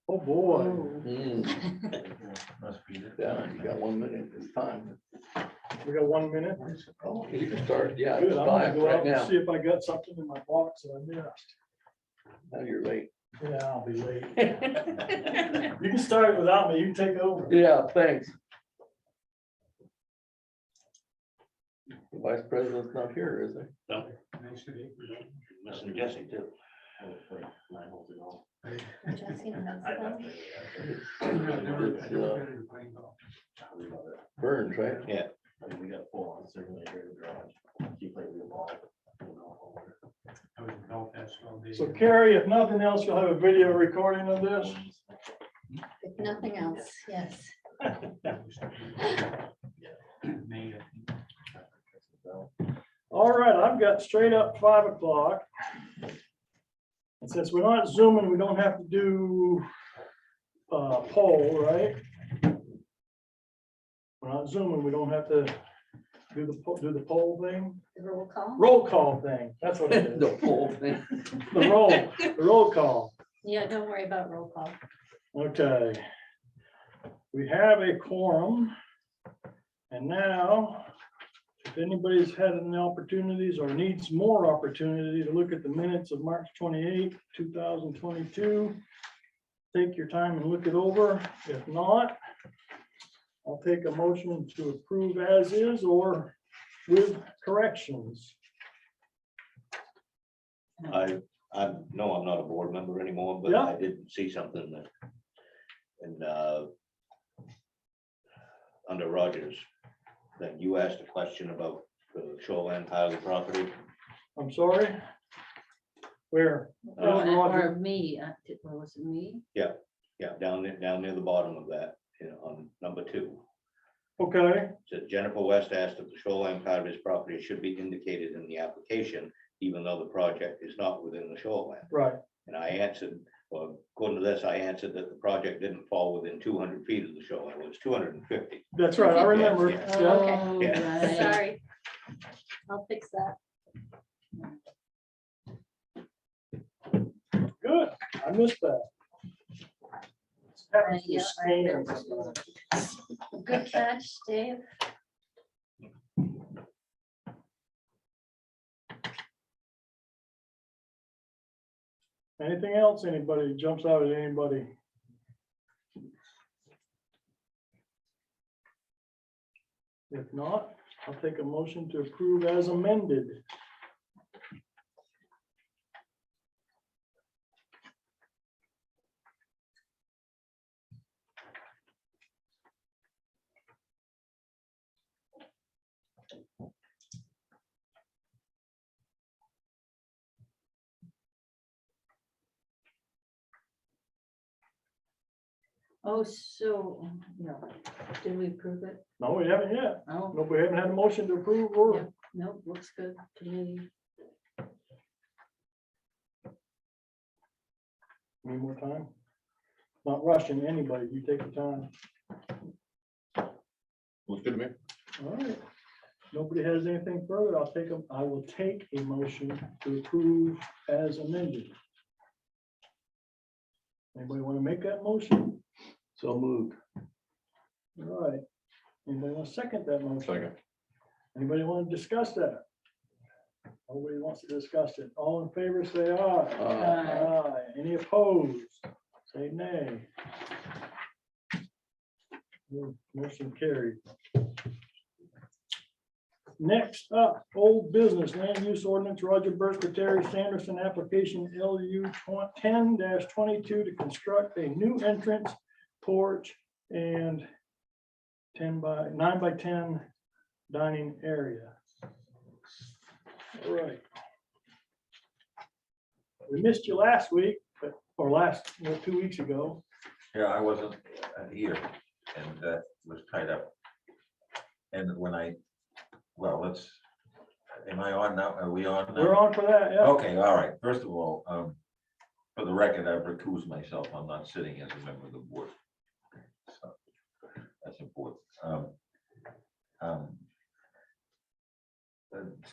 Oh, boy. Must be it. Yeah, you got 1 minute this time. We got 1 minute. Oh, you can start, yeah, Good, it's I'm gonna 5 go out right and now. see if I got something in my box that I missed. Now you're late. Yeah, I'll be late. You can start it without me, you can take over. Yeah, thanks. The vice president's not here, is he? No, Nice to meet you. missing Jesse too. Jesse knows them. It's, Burns, right? Yeah. We got full on circulator in the garage. He played with the ball. I was in Belfast all day. So Carrie, if nothing else, you'll have a video recording of this. If nothing else, yes. May, I think. All right, I've got straight up 5 o'clock. And since we're not zooming, we don't have to do poll, right? We're not zooming, we don't have to do the poll thing, The roll call. roll call thing, that's what it is. The whole thing. The roll call. Yeah, don't worry about roll call. Okay. We have a quorum. And now, if anybody's had any opportunities or needs more opportunity to look at the minutes of March 28, 2022, take your time and look it over. If not, I'll take a motion to approve as is or with corrections. I know I'm not a board member anymore, but Yeah. I did see something that, and, under Rogers, that you asked a question about the shoreline part of the property. I'm sorry? Where? Or me, or was it me? Yeah, down near the bottom of that, on number 2. Okay, So Jennifer West asked if the shoreline part of his property should be indicated in the application, even though the project is not within the shoreline. right. And I answered, well, according to this, I answered that the project didn't fall within 200 feet of the shoreline, it was 250. That's right, I remember. Yeah. Yeah. Oh, Yeah. right. Sorry. I'll fix that. Good, I missed that. Happens to Yeah, scan. Good catch, Dave. Anything else, anybody jumps out at anybody? If not, I'll take a motion to approve as amended. Oh, so, yeah, did we approve it? No, we haven't yet. Oh, No, we haven't had a motion to approve or, Yeah. no, looks good to me. need more time? Not rushing anybody, you take your time. Looks good to me. All right. Nobody has anything further, I will take a motion to approve as amended. Anybody want to make that motion? So moved. All right. Anybody want to second that motion? Second. Anybody want to discuss that? Nobody wants to discuss it. All in favor, say aye. Aye. Any opposed? Say nay. Motion carried. Next up, old business, land use ordinance, Roger Burke, Terry Sanderson, application LU 10-22 to construct a new entrance, porch, and 9 by 10 dining area. All right. We missed you last week, or 2 weeks ago. Yeah, I wasn't here and was tied up. And when am I on now? Are we on now? We're on for that, yeah. Okay, all right. First of all, for the record, I've recused myself. I'm not sitting as a member of the board. So that's important.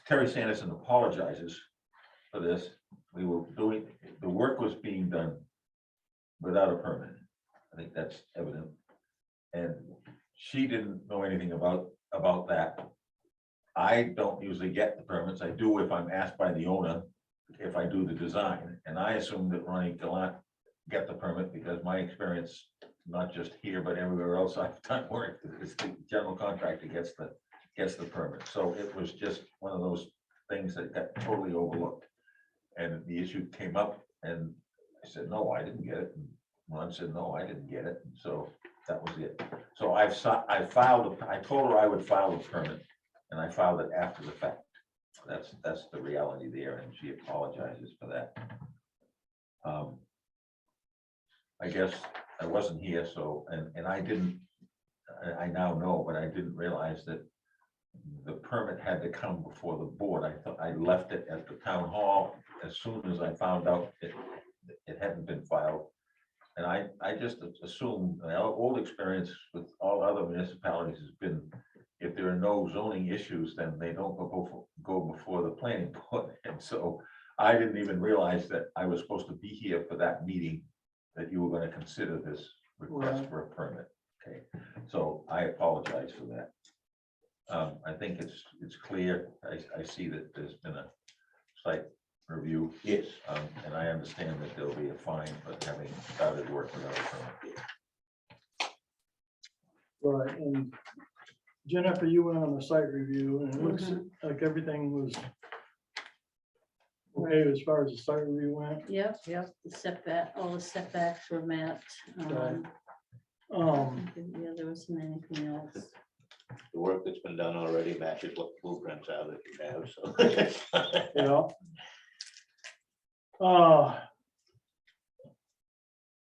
Terry Sanderson apologizes for this. We were doing, the work was being done without a permit. I think that's evident. And she didn't know anything about that. I don't usually get the permits. I do if I'm asked by the owner, if I do the design. And I assume that Ronnie Gallant get the permit because my experience, not just here, but everywhere else I've done work, is the general contractor gets the permit. So it was just one of those things that got totally overlooked. And the issue came up and I said, no, I didn't get it. And Ron said, no, I didn't get it. And so that was it. So I told her I would file a permit and I filed it after the fact. That's the reality there, and she apologizes for that. I guess I wasn't here, so, and I now know, but I didn't realize that the permit had to come before the board. I thought I left it at the town hall as soon as I found out it hadn't been filed. And I just assumed, my old experience with all other municipalities has been, if there are no zoning issues, then they don't go before the planning board. And so I didn't even realize that I was supposed to be here for that meeting, that you were going to consider this request for a permit. Okay, so I apologize for that. I think it's clear. I see that there's been a site review. Yes. And I understand that there'll be a fine for having started work without a permit. Right, and Jennifer, you went on the site review and it looks like everything was okay as far as the site review went. Yep, the setback, all the setbacks were met. Okay. Yeah, there wasn't anything else. The work that's been done already matches what the blueprints are that you have, so. Yeah.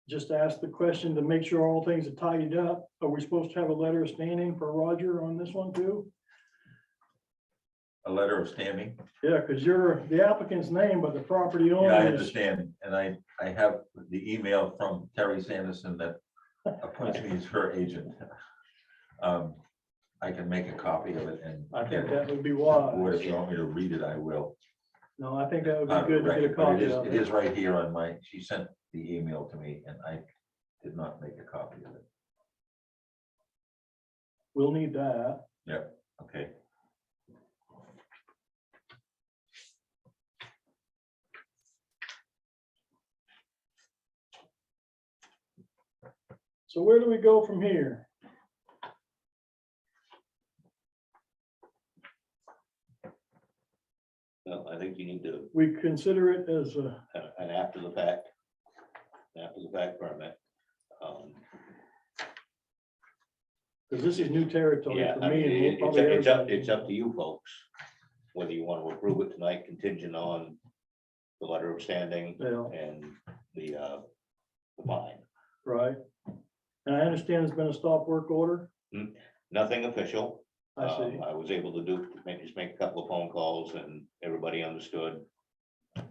Just ask the question to make sure all things are tidied up. Are we supposed to have a letter of standing for Roger on this one too? A letter of standing. Yeah, because you're the applicant's name, but the property Yeah, I owner is. understand, and I have the email from Terry Sanderson that appoints me as her agent. I can make a copy of it and. I think that would be If wise. you want me to read it, I will. No, I think that would Out be of good to get a record, but copy It of is- it it. is right here on my, she sent the email to me and I did not make a copy of it. We'll need that. Okay. So where do we go from here? No, I think you need to, We consider it as a, an after the fact permit. because this is new territory Yeah, for I mean, me. and probably everybody. it's up to you folks, whether you want to approve it tonight contingent on the letter of standing Yeah, and the fine. right. And I understand there's been a stop work order. Nothing official. I see. I was able to just make a couple of phone calls and everybody understood.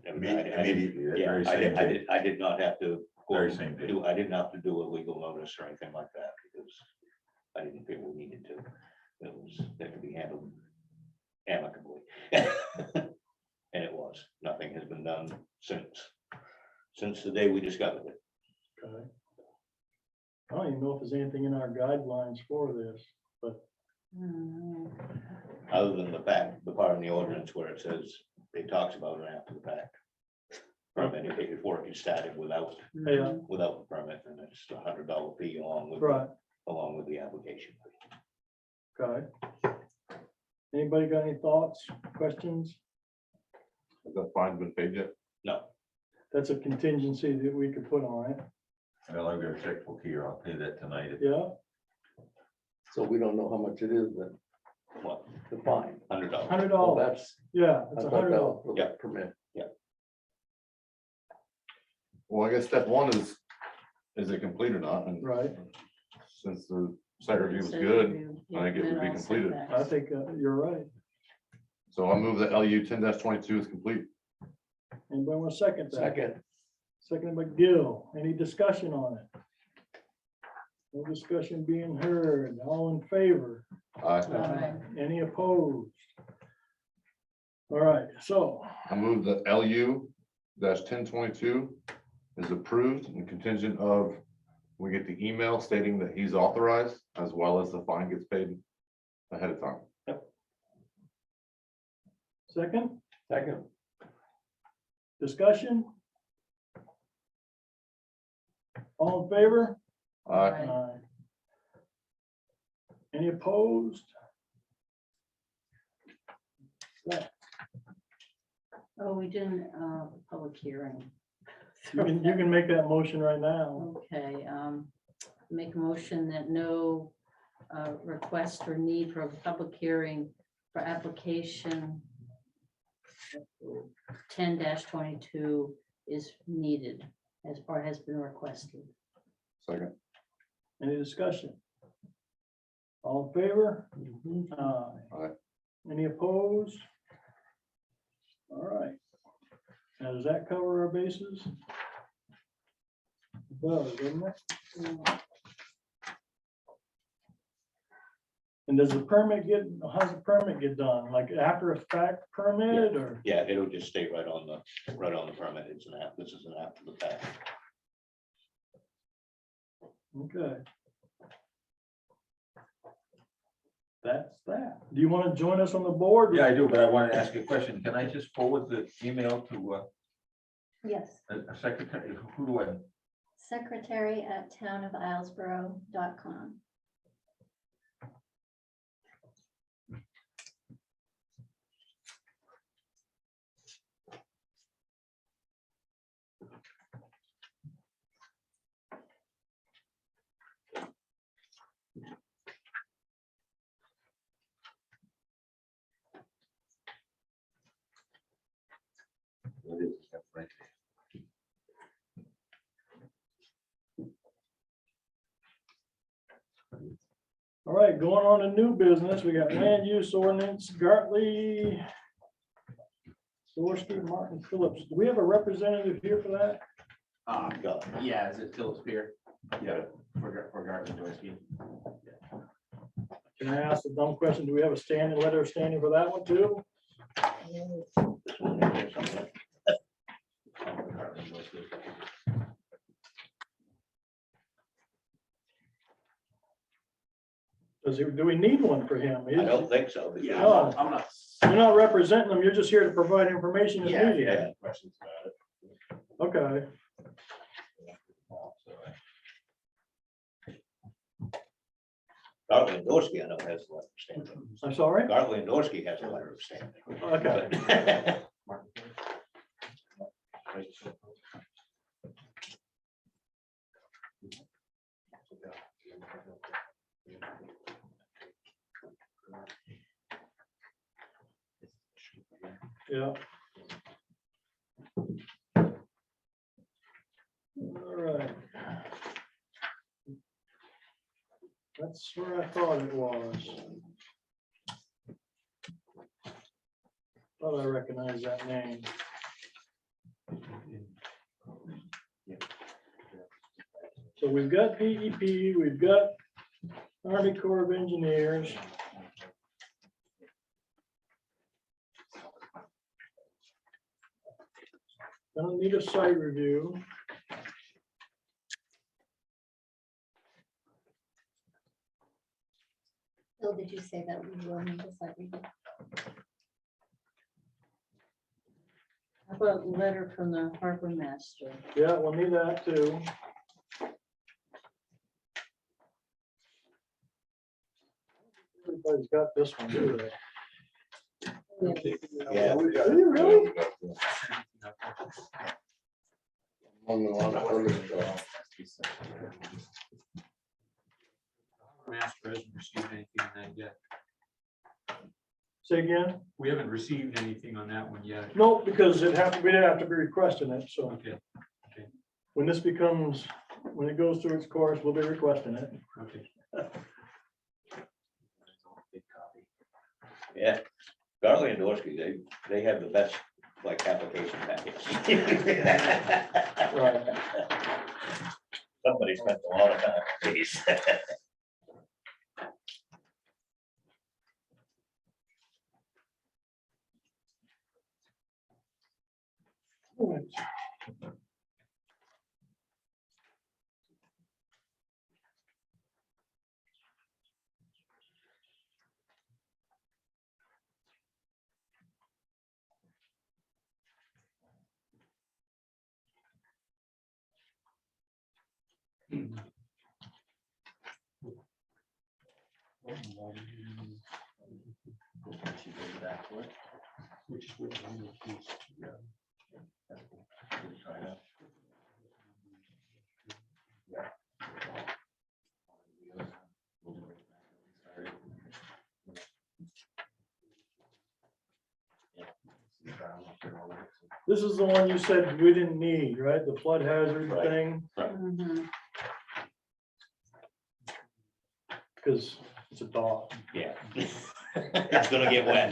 Everybody- I didn't- Immediately, that Yeah, very I same day. did not have to. go Very same day. I didn't have to do a legal notice or anything like that because I didn't feel we needed to. That could be handled amicably. And it was, nothing has been done since the day we discovered it. Okay. I don't even know if there's anything in our guidelines for this, but Other than the fact, the part in the ordinance where it says, it talks about it after the fact. Permit, if work is started without yeah, the permit, then it's $100 fee right, along with the application. okay. Anybody got any thoughts, questions? The fine's been paid yet? No, That's a contingency that we could put on it, Well, I've got a checkbook here. I'll pay that tonight. yeah, So we don't know how much it is, then, what, the fine. $100? $100, Oh, that's, yeah, I it's thought that $100, was for the Yeah. permit. Well, I guess step one is it complete or not? And right? since the site review was Site good, review, I think it would be and all completed. I setbacks. think you're right. so I'll move that LU 10-22 is complete. Anybody want to second that? Second, Second by Gil. Any discussion on it? No discussion being heard. All in favor? Aye. Aye. Any opposed? All right, so, I move that LU -1022 is approved and contingent of, we get the email stating that he's authorized, as well as the fine gets paid ahead of time. Second, Second. discussion? All in favor? Aye. Aye. Any opposed? Oh, we didn't, public hearing. You can make that motion right now. Okay, make a motion that no request or need for a public hearing for application 10-22 is needed or has been requested. Second. Any discussion? All in favor? Aye. Aye. Any opposed? All right. Now, does that cover our bases? It does, doesn't it? And does the permit get, how's the permit get done? Like after a fact permit or? Yeah, it'll just stay right on the permit. It's an app, this is an after the fact. Okay. That's that. Do you want to join us on the board? Yeah, I do, but I want to ask you a question. Can I just forward the email to Yes, a secretary? Who do I? secretary@townofilesboro.com. What is it? Right there. All right, going on to new business. We got land use ordinance, Gartley, Sorsky, Martin Phillips. Do we have a representative here for that? God. Yeah, is it Phillips Pier? Yeah, for Garden Dorsey. Can I ask a dumb question? Do we have a standing letter of standing for that one too? Do we need one for him? I don't think so. because- Yeah, Oh. I'm not. You're not representing them, you're just here to provide information Yeah, if needed. yeah, questions about it. Okay, Gartley and Dorsey, I know has a letter of standing. I'm sorry? Gartley and Dorsey has a letter of standing. Okay, Martin. yeah. All right. That's where I thought it was. Thought I recognized that name. So we've got DEP, we've got Army Corps of Engineers. Gonna need a site review. Bill, did you say that we will need a site review? How about a letter from the harbor master? Yeah, we'll need that too. Everybody's got this one, do they? Yeah. Do you really? Master hasn't received anything on that yet. Say again? We haven't received anything on that one yet. No, because we'd have to be requesting it, so Okay, when this becomes, when it goes through its course, we'll be requesting it. okay. Big copy. Yeah, Gartley and Dorsey, they have the best, like, application package. Right. Somebody spent a lot of time on these. She goes back to it. Which is what I'm gonna choose. That's cool. We'll try it out. We'll do it back when we started. Yeah. See, I'm not sure all that, so. This is the one you said we didn't need, right? The flood hazard Right. thing, Mhm. because it's a dog. Yeah. It's gonna get wet.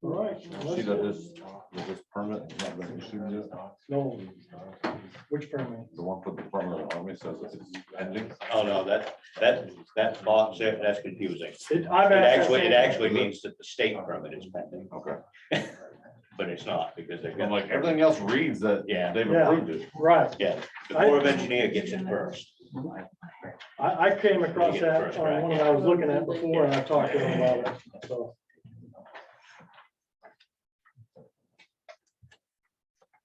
All right. See that this permit has not been issued yet? No, which permit? The one for the Department of the Army says it's pending. Oh, no, that box there, that's confusing. I've asked that It same- actually means that the state permit is pending, Okay. but it's not because they've I'm got, like, everything else reads that Yeah. they've Yeah. approved it. Right. yeah, the Corps of Engineer gets it first. I came across You get the that first on crack, one that yeah. I was looking at before and I talked to them about it, so.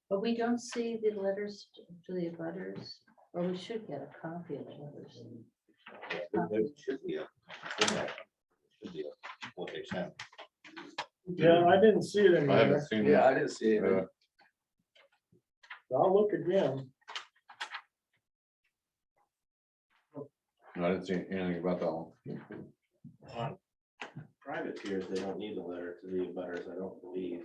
But we don't see the letters to the abutters, or we should get a copy of the letters. There should be what they sent. Yeah, I didn't see it in I haven't there. seen Yeah, it. I didn't see it. I'll look again. I didn't see anything about that one. On private piers, they don't need the letter to the abutters, I don't believe.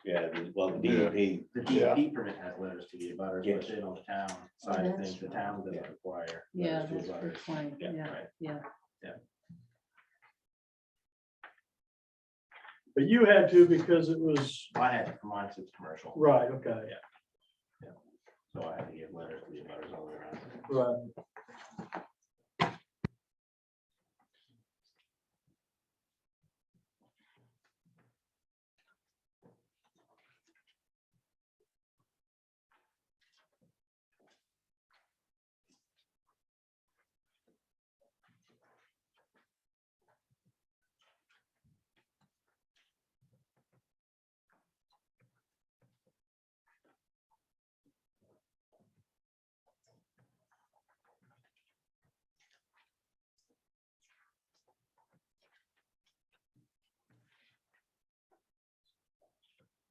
Yeah, well, the Yeah. DEP, The Yeah. DEP permit has letters to the abutters, Yes. but then on the town side of that's things, the town doesn't require. Yeah, letters to that's a good abutters. point, Yeah, yeah, right. yeah. But you had to because it was, I had, mine says commercial, right, okay, so I had to give letters to the abutters all the way around. right.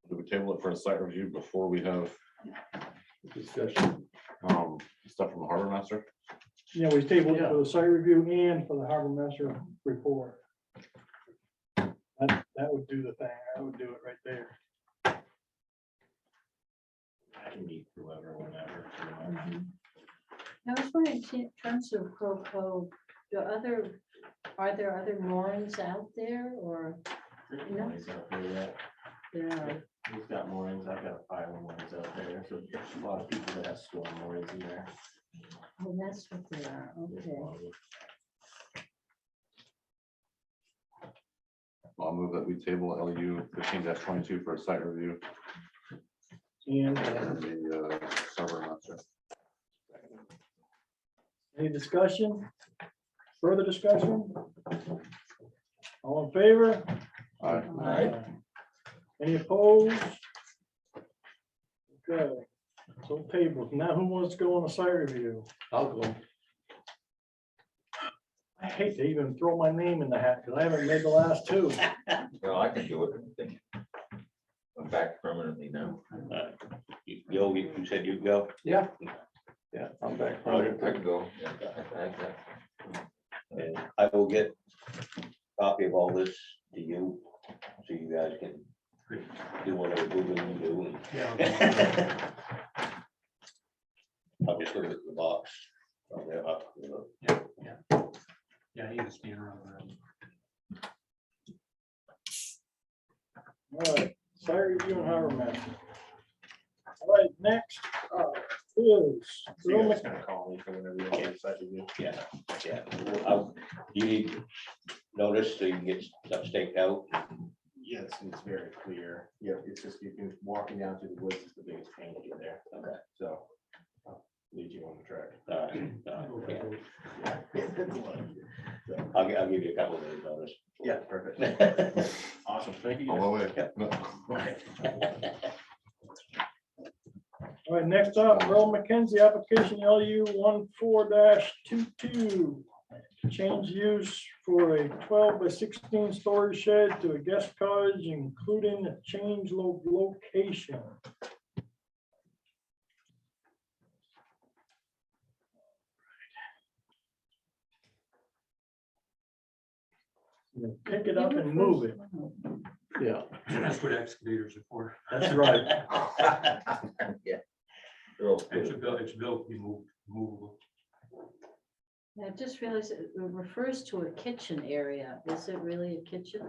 Do we table it for a site review before we have Discussion. stuff from the harbor master? Yeah, we tabled it for the site review and for the harbor master report. That would do the thing. I would do it right there. I can meet whoever, whenever. pretty much. Mhm. I was wondering, in terms of Croco, are there other moorings out there, or, There's No. moorings out there yet. there He's got moorings, I've got a pile of moorings out there, so there's a lot of people that have storm moorings in there. oh, that's what they are, okay. I'll move that we table LU 15-22 for a site review. And The harbor master. any discussion? Further discussion? All in favor? Aye. Aye. Any opposed? Okay, so tabled. Now who wants to go on a site review? I'll go. I hate to even throw my name in the hat because I haven't made the last two. No, I can do it. I'm back permanently now. You said you'd go? Yeah. Yeah, I'm back. I can go. And I will get a copy of all this to you, so you guys can do whatever Googling you do. and- Yeah. I'll just look at the box. Oh, there, Yeah, he was being around. All right, site review and harbor master. All right, next is So you guys gonna call me for whenever you want to site review. yeah, yeah. You need notice so you can get stuff staked out. Yes, it's very clear. Yep, it's just, you can, walking down through the woods is the biggest pain to get there. Okay. So, I'll lead you on the track. All right, yeah. Yeah. I'll give you a couple of days notice. Yeah, perfect. Awesome, thank you. All guys. the way. No. All right, next up, Earl McKenzie, application LU 14-22. Change use for a 12 by 16 storage shed to a guest cottage, including a change location. Pick it up and move it. Yeah. That's what excavators are for. That's right. Yeah. They're all It's good. built to be movable. I just realized it refers to a kitchen area. Is it really a kitchen?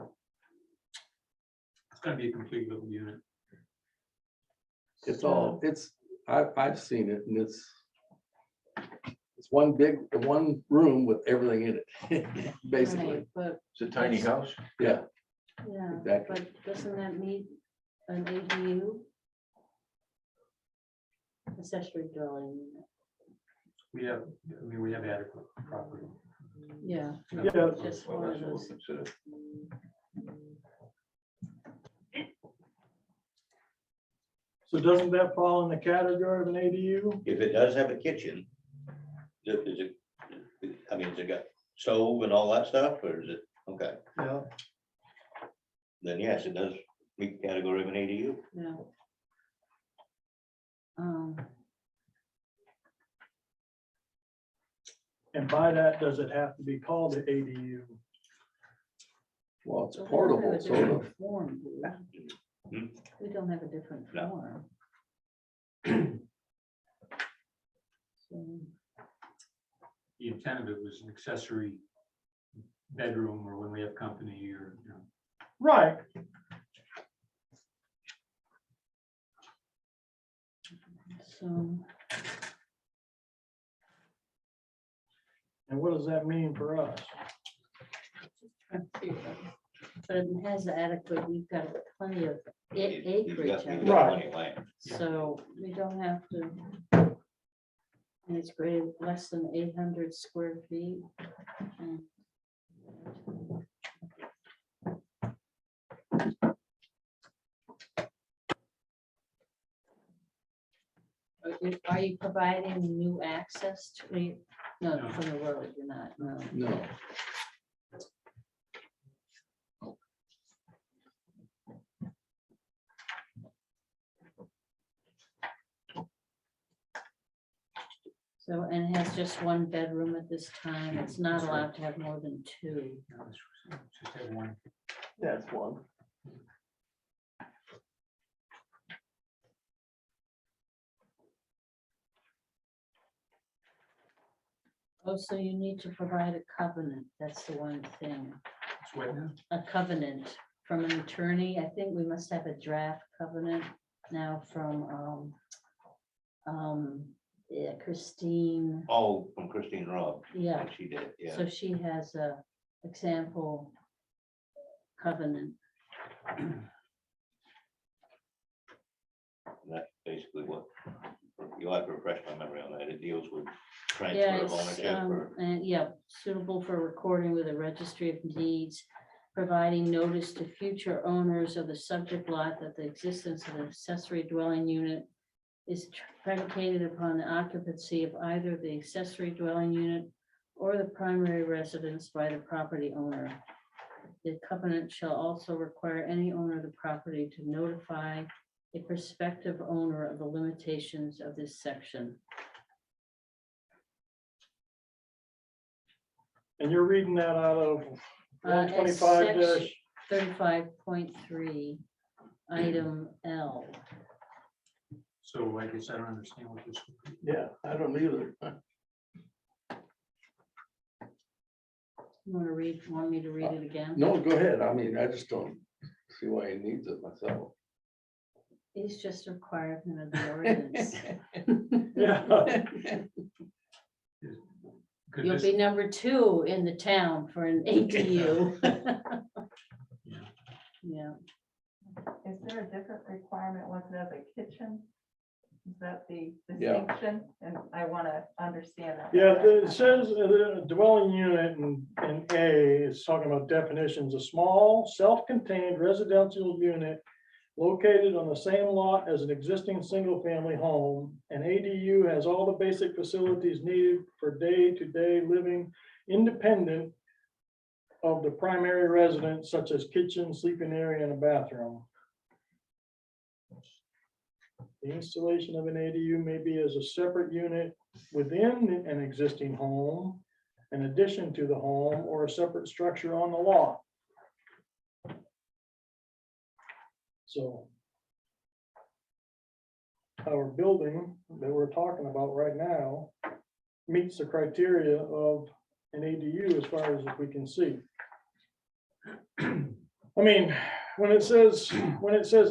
It's gonna be a complete little unit. It's all, I've seen it and it's one room with everything in it, basically. Right, but, It's a tiny house. Yeah, yeah, exactly. but doesn't that need an ADU? Accessory dwelling unit. We have adequate property. Yeah. Yeah. Just Well, one of that's what we'll those. consider. So doesn't that fall in the category of an ADU? If it does have a kitchen, is it, I mean, has it got stove and all that stuff, or is it, okay, Yeah. then yes, it does meet the category of an ADU. Yeah. And by that, does it have to be called an ADU? Well, it's So we don't have portable, a sort different of. form, do we? Hmm? We don't have a different No. form. So, The intent of it was an accessory bedroom or when we have company or, you know. Right. So, And what does that mean for us? but it has adequate, we've got plenty of You've got- acreage. you've on got it. plenty of land. So we don't have to. And it's greater, less than 800 square feet. And- Are you providing new access to the, no, No. from the road, you're not, no. No, So, and it has just one bedroom at this time. It's not That's right. allowed to have more than two. No, just have one. that's one. Oh, so you need to provide a covenant. That's the one thing. It's what now? A covenant from an attorney. I think we must have a draft covenant now from yeah, Christine. Oh, from Christine Robb, Yeah, and she did, yeah. so she has a example covenant. That's basically what, you'll have to refresh my memory on that. It deals with Yeah, transfer of it's, ownership or. and yeah, suitable for recording with the registry of deeds, providing notice to future owners of the subject lot that the existence of an accessory dwelling unit is predicated upon the occupancy of either the accessory dwelling unit or the primary residence by the property owner. The covenant shall also require any owner of the property to notify a prospective owner of the limitations of this section. And you're reading that out of It's 125 35.3, item L. So I guess I don't understand what this. Yeah, I don't either. You want me to read it again? No, go ahead. I mean, I just don't see why he needs it myself. It's just a requirement of the ordinance. Yeah. Could You'll this- be number 2 in the town for an ADU. Yeah. Yeah, Is there a different requirement once it has a kitchen? Is that the Yeah. distinction? And I want to understand that. Yeah, it says dwelling unit in A is talking about definitions, a small, self-contained residential unit located on the same lot as an existing single-family home. An ADU has all the basic facilities needed for day-to-day living, independent of the primary residence, such as kitchen, sleeping area, and a bathroom. The installation of an ADU may be as a separate unit within an existing home, in addition to the home, or a separate structure on the lot. So our building that we're talking about right now meets the criteria of an ADU as far as we can see. I mean, when it says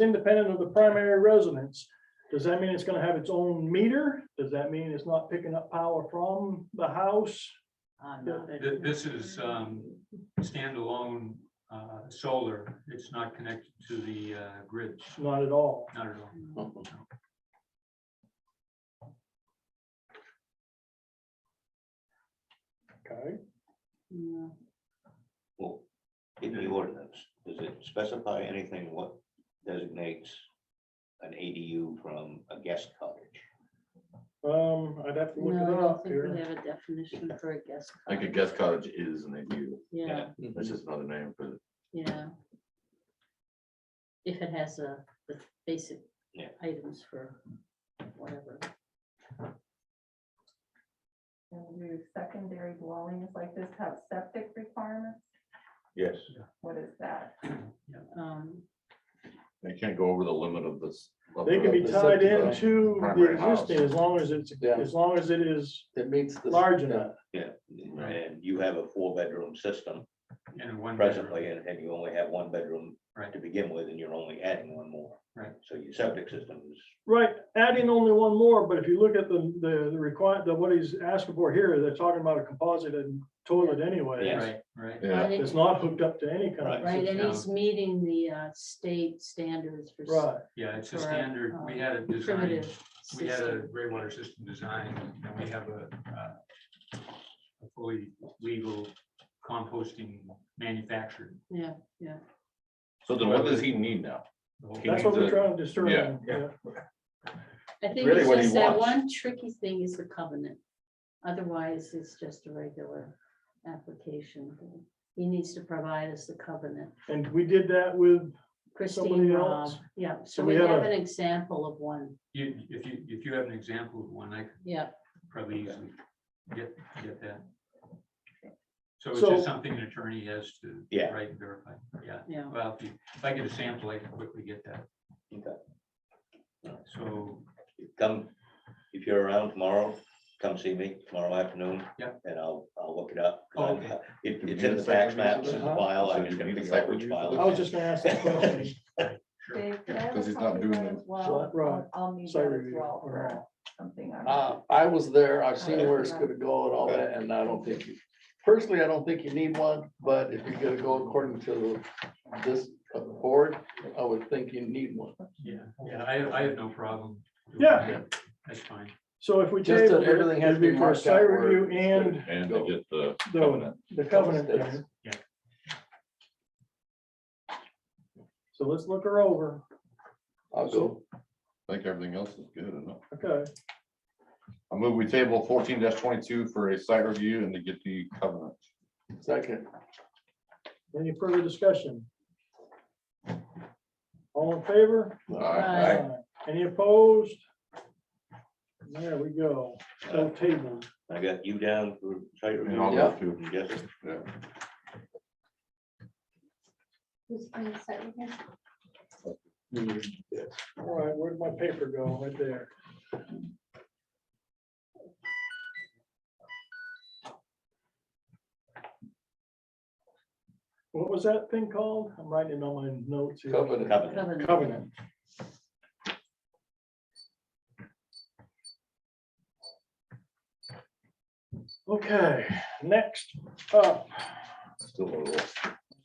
independent of the primary residence, does that mean it's gonna have its own meter? Does that mean it's not picking up power from the house? This is standalone solar. It's not connected to the grid, Not at all. not at all. Okay. No. Well, in the ordinance, does it specify anything what designates an ADU from a guest cottage? I'd have to look No, I it don't up think we here. have a definition for a guest. Like a cottage. guest cottage is an ADU. Yeah, That's just another name for it. yeah. If it has the basic Yeah. items for whatever. And do secondary dwellings like this have septic requirements? Yes. What is that? They can't go over the limit of this. of They can be the tied septic, into the primary house. existing as long as it's, Yeah. as long as it is It meets the. large enough. Yeah, and you have a 4-bedroom system And one presently, and you only have 1 bedroom Right. to begin with, and you're only adding 1 more. Right. So your septic system is, Right, adding only one more, but if you look at the require, what he's asking for here, they're talking about a composited toilet anyway. Yeah. Right, right. Yeah, It's not hooked up to any kind of. Right, and Yeah. he's meeting the state standards for. Right, Yeah, it's a For, standard. We had a design, primitive we had a system. greywater system design, and we have a fully legal composting manufactured. Yeah, yeah. so then what does he need now? He that's what we're needs a- trying to discern. yeah. I think Really it's what he just that wants. one tricky thing is the covenant. Otherwise, it's just a regular application. He needs to provide us the covenant. And we did that with, Christine, Somebody Rob, else? yeah, So so we we have have a- an example of one, If you have an example of one, I could yeah. probably easily get that. So it's So- just something an attorney has to Yeah. write and verify. Yeah, Yeah. well, if I get a sample, I can quickly get that. okay. So, Come, if you're around tomorrow, come see me tomorrow afternoon. Yeah. And I'll look it up. Oh, okay. It's Do we in need the a site tax review maps for in that? the file. So I do just we gotta need a figure out site which review for file. this? I was just gonna ask that question. Dave, can I have a Because he's not copy doing of that the- as well? Right. I'll need Site that as review. well for something. I was there, I've seen where it's gonna go and all that, and I don't think, personally, I don't think you need one, but if you're gonna go according to this board, I would think you need one. yeah, I have no problem. doing Yeah. that. That's fine. So if we Just that table it, everything has it'd to be be for a marked site out where review it's and And to get the the covenant. the covenant States. thing. Yeah. So let's look her over. I'll go. I think everything else is good enough. Okay, I move we table 14-22 for a site review and to get the covenant. Second. any further discussion? All in favor? Aye. Any opposed? There we go. So tabled. I got you down for site And review. I'll Yeah. go too. Yes. Yeah. Who's going to start with this? All right, where'd my paper go? Right there. What was that thing called? I'm writing it on my notes here. Covenant. Covenant. Covenant. Covenant. Okay, next up, Still Earl.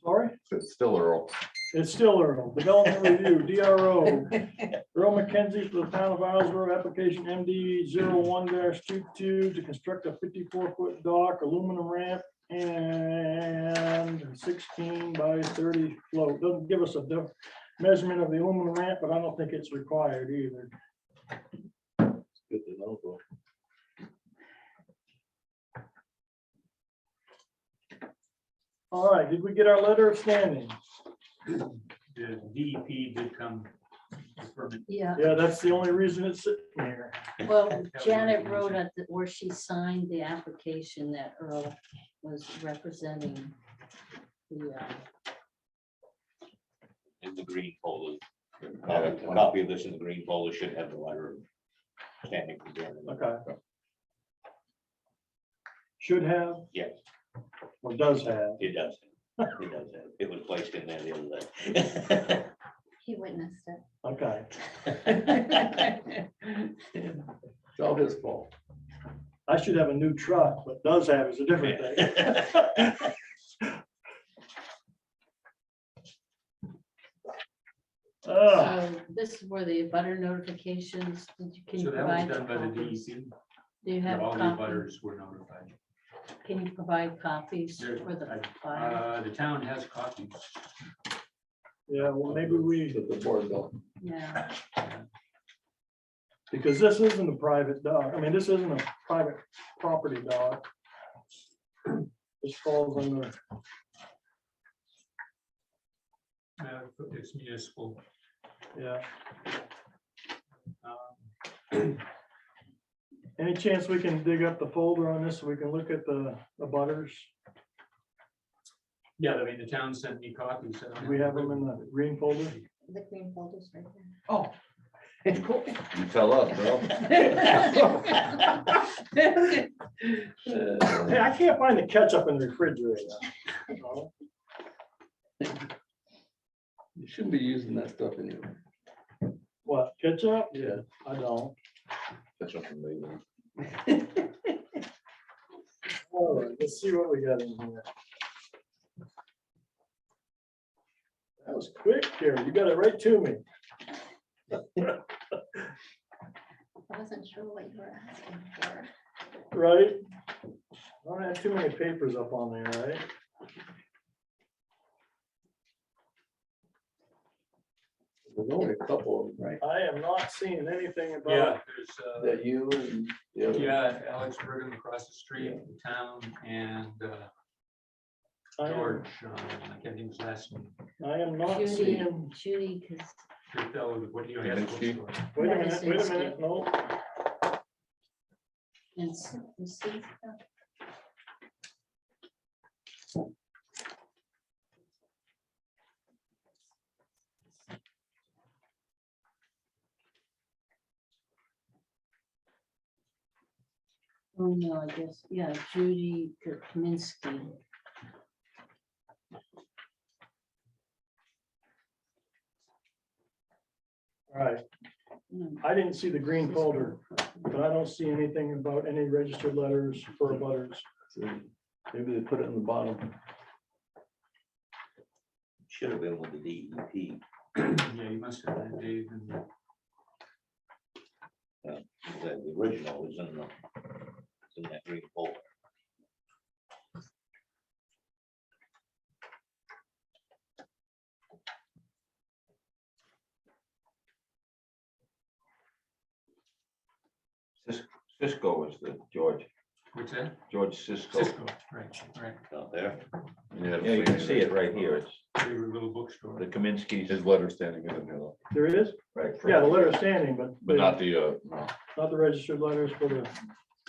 sorry, It's still Earl. It's still Earl, Development Review, DRO. Earl McKenzie for the town of Islesboro, application MD 01-22 to construct a 54-foot dock, aluminum ramp, and 16 by 30 float. Doesn't give us a measurement of the aluminum ramp, but I don't think it's required either. Good to know, though. All right, did we get our letter of standing? The DEP did come. confirm it. Yeah, Yeah, that's the only reason it's sitting here. well, Janet wrote at where she signed the application that Earl was representing the, In the green folder. A copy of this in the green folder should have the letter of standing. from Jeremy. Okay. Should have, Yes, or does have. it does. It does. It was placed in there the other day. He witnessed it. Okay. It's all his fault. I should have a new truck, but does have is a different thing. so this is where the butter notifications, can you So that was provide done by the copies? DEP. Do you have All the copies? butters were notified. Can you provide copies There- for the file? The town has copies. Yeah, well, maybe we, But the board don't. Yeah, because this isn't a private dock. I mean, this isn't a private property dock. This falls under, It's municipal. yeah. Um, Any chance we can dig up the folder on this so we can look at the butters? Yeah, I mean, the town sent me copies. I don't Do we have them in the green folder? The green folder's right there. Oh. Cool. You tell us, bro. Hey, I can't find the ketchup in the refrigerator. You shouldn't be using that stuff anyway. What, ketchup? Yeah. I don't. That's something they do. All right, let's see what we got in here. That was quick, Carrie. You got it right to me. I wasn't sure what you were asking for. Right? I don't have too many papers up on there, right? There's only a couple of them, right? I am not seeing anything Yeah, about, there's, That you and the other. yeah, Alex Brigham across the street, the town, and I am, George, I can't think of his last name. I am not Judy, seeing, Judy, because Good fellow, what do you have? Kaminsky? wait a minute, no. it's, oh, no, I guess, yeah, Judy Kaminsky. All right, I didn't see the green folder, but I don't see anything about any registered letters for butters. Maybe they put it in the bottom. Should have been with the DEP. Yeah, you must have that, Dave, and The original is in that green folder. Cisco is the George Cisco. Cisco, right. Out there. Yeah, Yeah, you can see it right here. It's Favorite little bookstore. the Kaminsky's. His letter standing is in there, though, There is? Right. Yeah, the letter standing, but not the, no. not the registered letters for the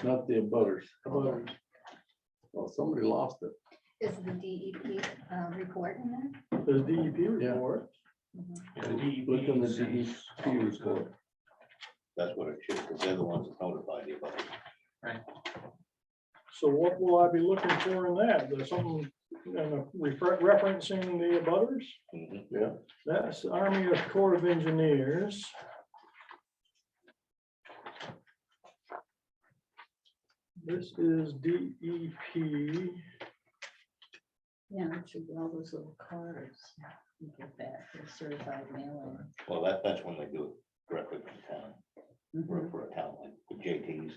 Not the butters. butters. Well, somebody lost it. Is the DEP report in there? There's DEP Yeah. report. Yeah, the DEP Look in the sends DEP all those, report. That's what it should, because they're the ones that notified you about it. So what will I be looking for in that? There's something referencing the butters? Mhm. Yeah. That's Army Corps of Engineers. This is DEP. Yeah, it should be all those little cards. You get that, a certified mailing. Well, that's when they do it directly from town, Mhm. for a town like with JT's,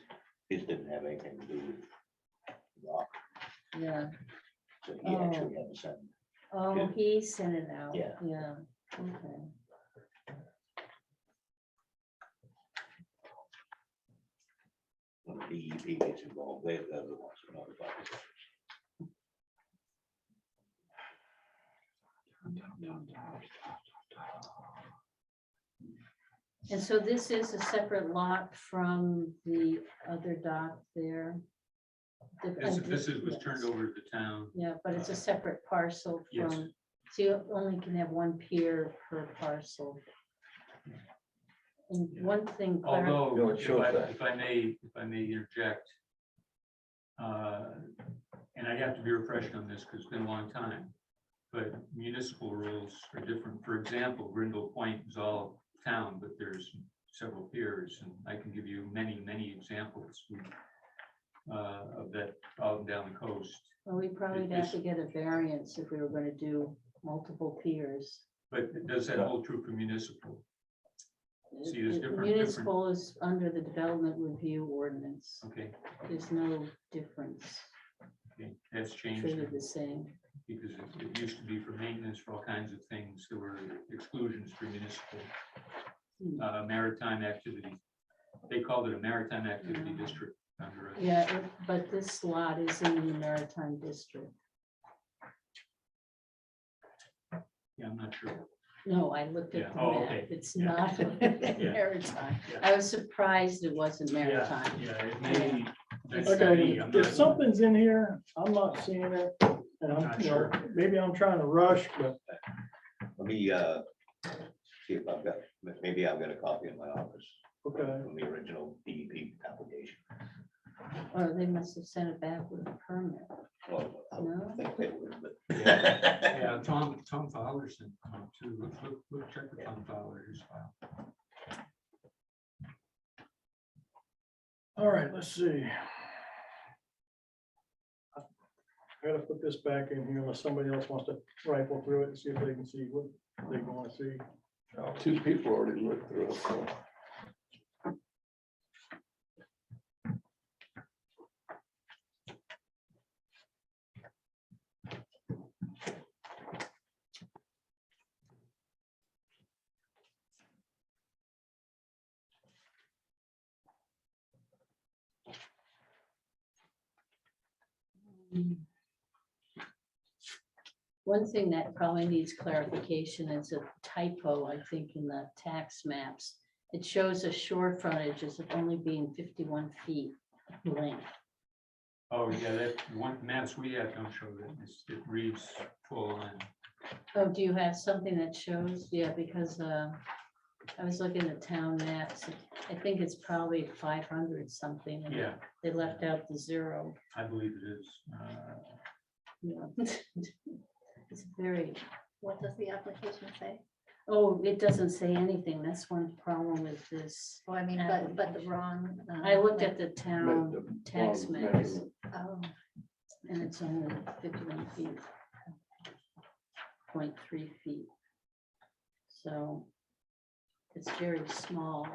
his didn't have anything to do with rock, Yeah, so he actually had to send. oh, he sent it out. Yeah. Yeah, okay. When the DEP gets involved, they're the ones who notify us. And so this is a separate lot from the other dock there? This was turned over to the town. Yeah, but it's a separate parcel Yes. from, so you only can have one pier per parcel. And one thing. Although, No, it shows that. if I may interject. And I have to be refreshed on this because it's been a long time. But municipal rules are different. For example, Grindle Point is all town, but there's several piers, and I can give you many examples of that all down the coast. Well, we probably have to get a variance if we were gonna do multiple piers. But does that hold true for municipal? See, there's different- Municipal is under the development review ordinance. Okay, There's no difference, okay, that's changed. treated the same. Because it used to be for maintenance, for all kinds of things, there were exclusions for municipal maritime activity. They called it a maritime activity district under it. Yeah, but this lot is in the maritime district. Yeah, I'm not sure. No, I looked at Yeah, the oh, map. okay. It's Yeah. not maritime. Yeah. I was surprised it wasn't maritime. Yeah, it may. that's Okay, me, I'm if not- something's in here, I'm not seeing it, and I'm, Not you know, sure. maybe I'm trying to rush, but Let me, see if I've got, maybe I've got a copy in my office okay. from the original DEP application. Or they must have sent it back with a permit. Well, I No? would think they would, but. Yeah, Tom Fowler sent one too. Let's check with Tom Fowler, his file. All right, let's see. I gotta put this back in here unless somebody else wants to rifle through it and see if they can see what they want to see. Two people already looked through it, so. One thing that probably needs clarification is a typo, I think, in the tax maps. It shows a shore frontage as only being 51 feet length. Oh, yeah, that one maps we have don't show that. It reads full line. Oh, do you have something that shows? Yeah, because I was looking at town maps. I think it's probably 500 something. and Yeah, They left out the zero. I believe it is. Yeah. It's very, What does the application say? oh, it doesn't say anything. That's one problem with this. Oh, I mean, but the wrong. I looked at the town tax wrong maps measurement. Oh, and it's only 51 feet. 0.3 feet. So it's very small.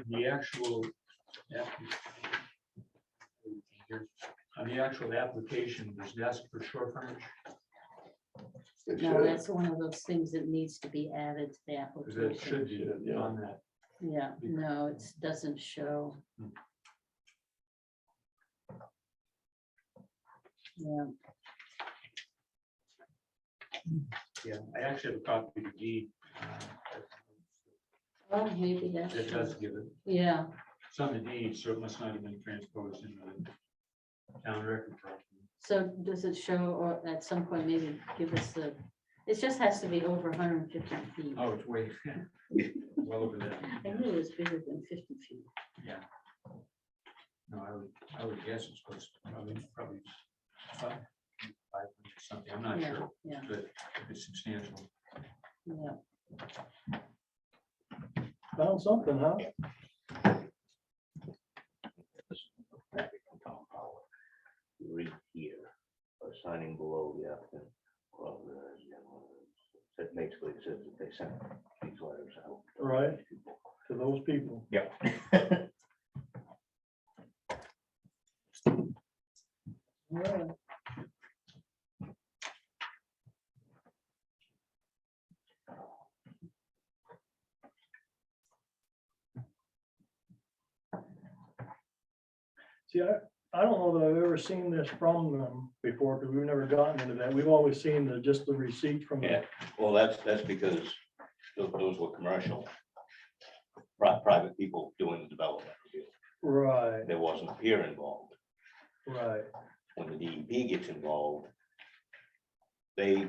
The actual. On the actual application, does it ask for shore frontage? It No, should. that's one of those things that needs to be added to the Because it should application. be Yeah. on that. Yeah, no, it doesn't show. Yeah, Yeah, I actually have a copy of the deed. oh, maybe that's. That does give it. Yeah, It's on the deed, so it must not have been transposed into the town record properly. so does it show, or at some point maybe give us the, it just has to be over 150 feet. Oh, it's way, well over that. I knew it was bigger than 50 feet. Yeah. No, I would guess it's supposed to probably 500 something, I'm not Yeah, sure, yeah. but it's substantial. Found something, huh? You read here, signing below the applicant. Well, that basically says that they sent these letters out. Right. To those people. Yep. Yeah. See, I don't know that I've ever seen this from them before, because we've never gotten into that. We've always seen just the receipt from Yeah, the, well, that's because those were commercial. Private people doing the development. right, There wasn't a peer involved. right. When the DEP gets involved, they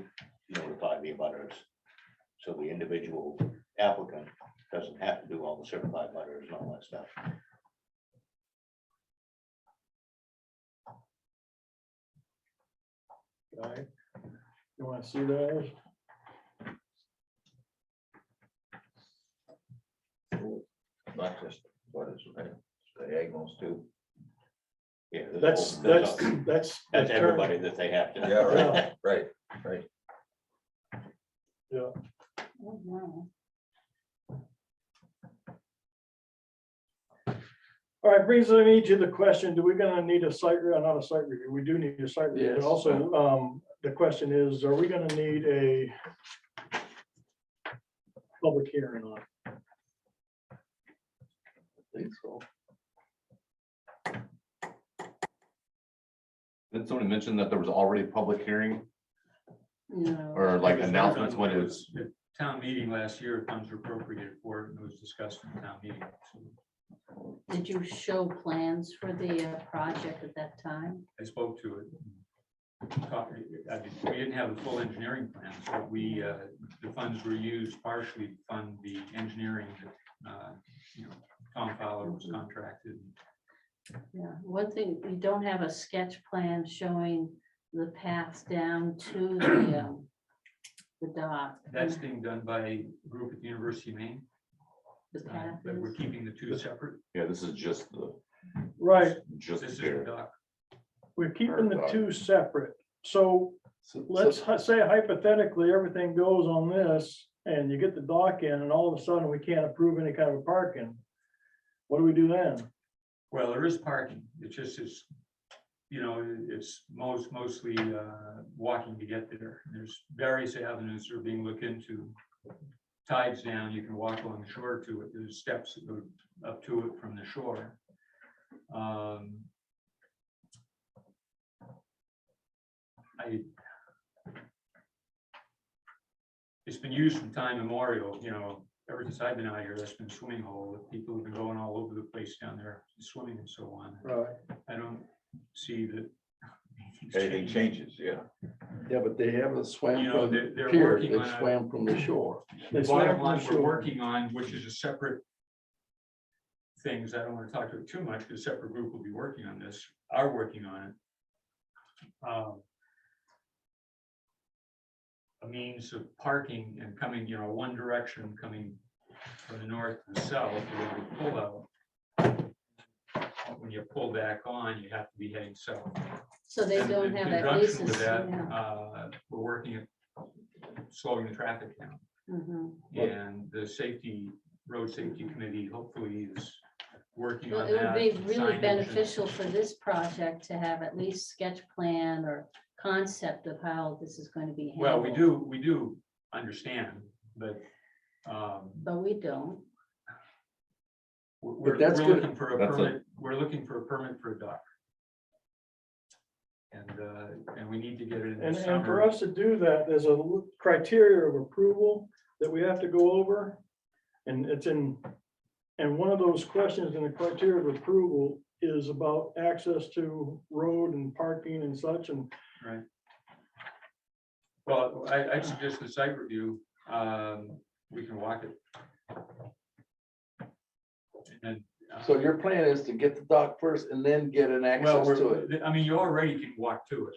notify the abutters. So the individual applicant doesn't have to do all the certified letters and all that stuff. Right. You want to see those? Not just what is diagonals too. Yeah, That's that's the term. everybody that they have to. Yeah, right, right, right. Yeah. Oh, wow. All right, brings me to the question, do we gonna need a site, not a site review, we do need a site review, but Yes. also, the question is, are we gonna need a public hearing on it? I think so. Did somebody mention that there was already a public hearing No. or like It was announcements done when it was? at Town meeting last year, funds were appropriated for it, and it was discussed in town meeting. So Did you show plans for the project at that time? I spoke to it. We didn't have the full engineering plans, but the funds were used partially to fund the engineering that, Tom Fowler was contracted. Yeah, one thing, we don't have a sketch plan showing the path down to the dock. That's being done by a group at the University of Maine, The path but we're is, keeping the two separate. Yeah, this is just the, Right, just This is the here. dock. we're keeping the two separate, so So- let's say hypothetically, everything goes on this, and you get the dock in, and all of a sudden, we can't approve any kind of parking. What do we do then? Well, there is parking. It just is, it's mostly walking to get there. There's various avenues that are being looked into. Tides down, you can walk along the shore to it. There's steps that go up to it from the shore. It's been used from time immemorial, ever since I've been out here, that's been a swimming hole. People have been going all over the place down there, swimming and so on. Right. I don't see that. Anything changed. changes, yeah. Yeah, but they haven't swam You know, from the they're pier, working they on a- swam from the shore. They The swam bottom from line the we're shore. working on, which is a separate things, I don't want to talk to it too much, because a separate group will be working on this, are working on it. A means of parking and coming, one direction coming from the north to the south, where we pull out. When you pull back on, you have to be heading south. so they And don't in have that conjunction with basis. that, Yeah. We're working at slowing the traffic down. Mhm. And the road safety committee hopefully is working Well, on it would that. be really signage and- beneficial for this project to have at least sketch plan or concept of how this is going to be handled. Well, we do understand, but But we don't. we're that's we're good. looking for a That's a- permit, we're looking for a permit for a dock. And we need to get it in the And for summer. us to do that, there's a criteria of approval that we have to go over. And and one of those questions in the criteria of approval is about access to road and parking and such, and Right. Well, I suggest the site review, we can walk it. And, So your plan is to get the dock first and then get an well, access to it. I mean, you already can walk to it.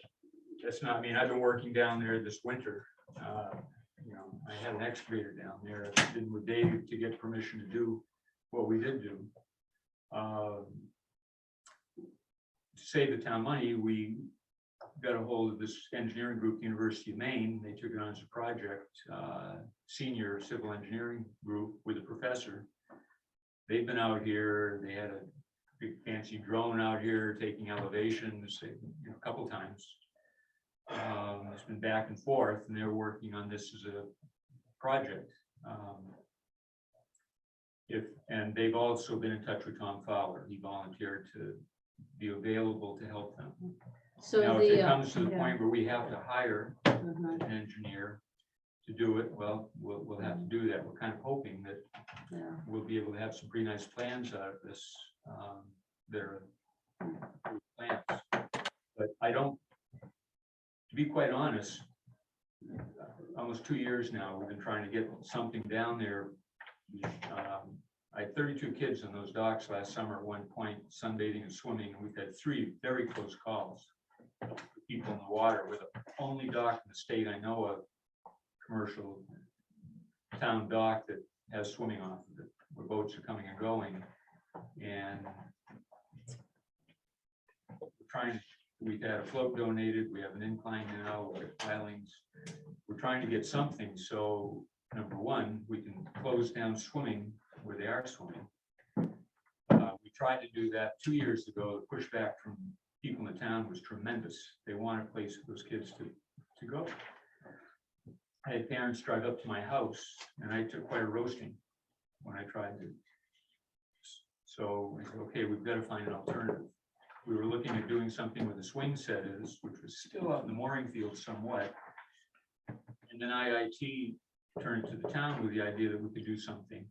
That's not, I mean, I've been working down there this winter. I had an excavator down there, I've been with Dave to get permission to do what we did do. To save the town money, we got a hold of this engineering group, the University of Maine. They took it on as a project, senior civil engineering group with a professor. They've been out here, they had a big fancy drone out here taking elevations, a couple times. It's been back and forth, and they're working on this as a project. And they've also been in touch with Tom Fowler. He volunteered to be available to help them. So Now, if it the, comes to the yeah. point where we have to hire Mhm, an engineer to do it, well, we'll have to do that. We're kind of hoping that yeah. we'll be able to have some pretty nice plans out of this. They're plans. But I don't, to be quite honest, almost 2 years now, we've been trying to get something down there. I had 32 kids on those docks last summer at one point, sunbathing and swimming, and we've had 3 very close calls. People in the water with the only dock in the state I know of, commercial town dock that has swimming off of it, where boats are coming and going. And we're trying, we've had a float donated, we have an incline now, we have pilings. We're trying to get something, so number one, we can close down swimming where they are swimming. We tried to do that 2 years ago. The pushback from people in the town was tremendous. They want a place for those kids to go. I had parents drive up to my house, and I took quite a roasting when I tried to. So we said, okay, we've got to find an alternative. We were looking at doing something where the swing set is, which was still out in the mooring field somewhat. And then IIT turned to the town with the idea that we could do something.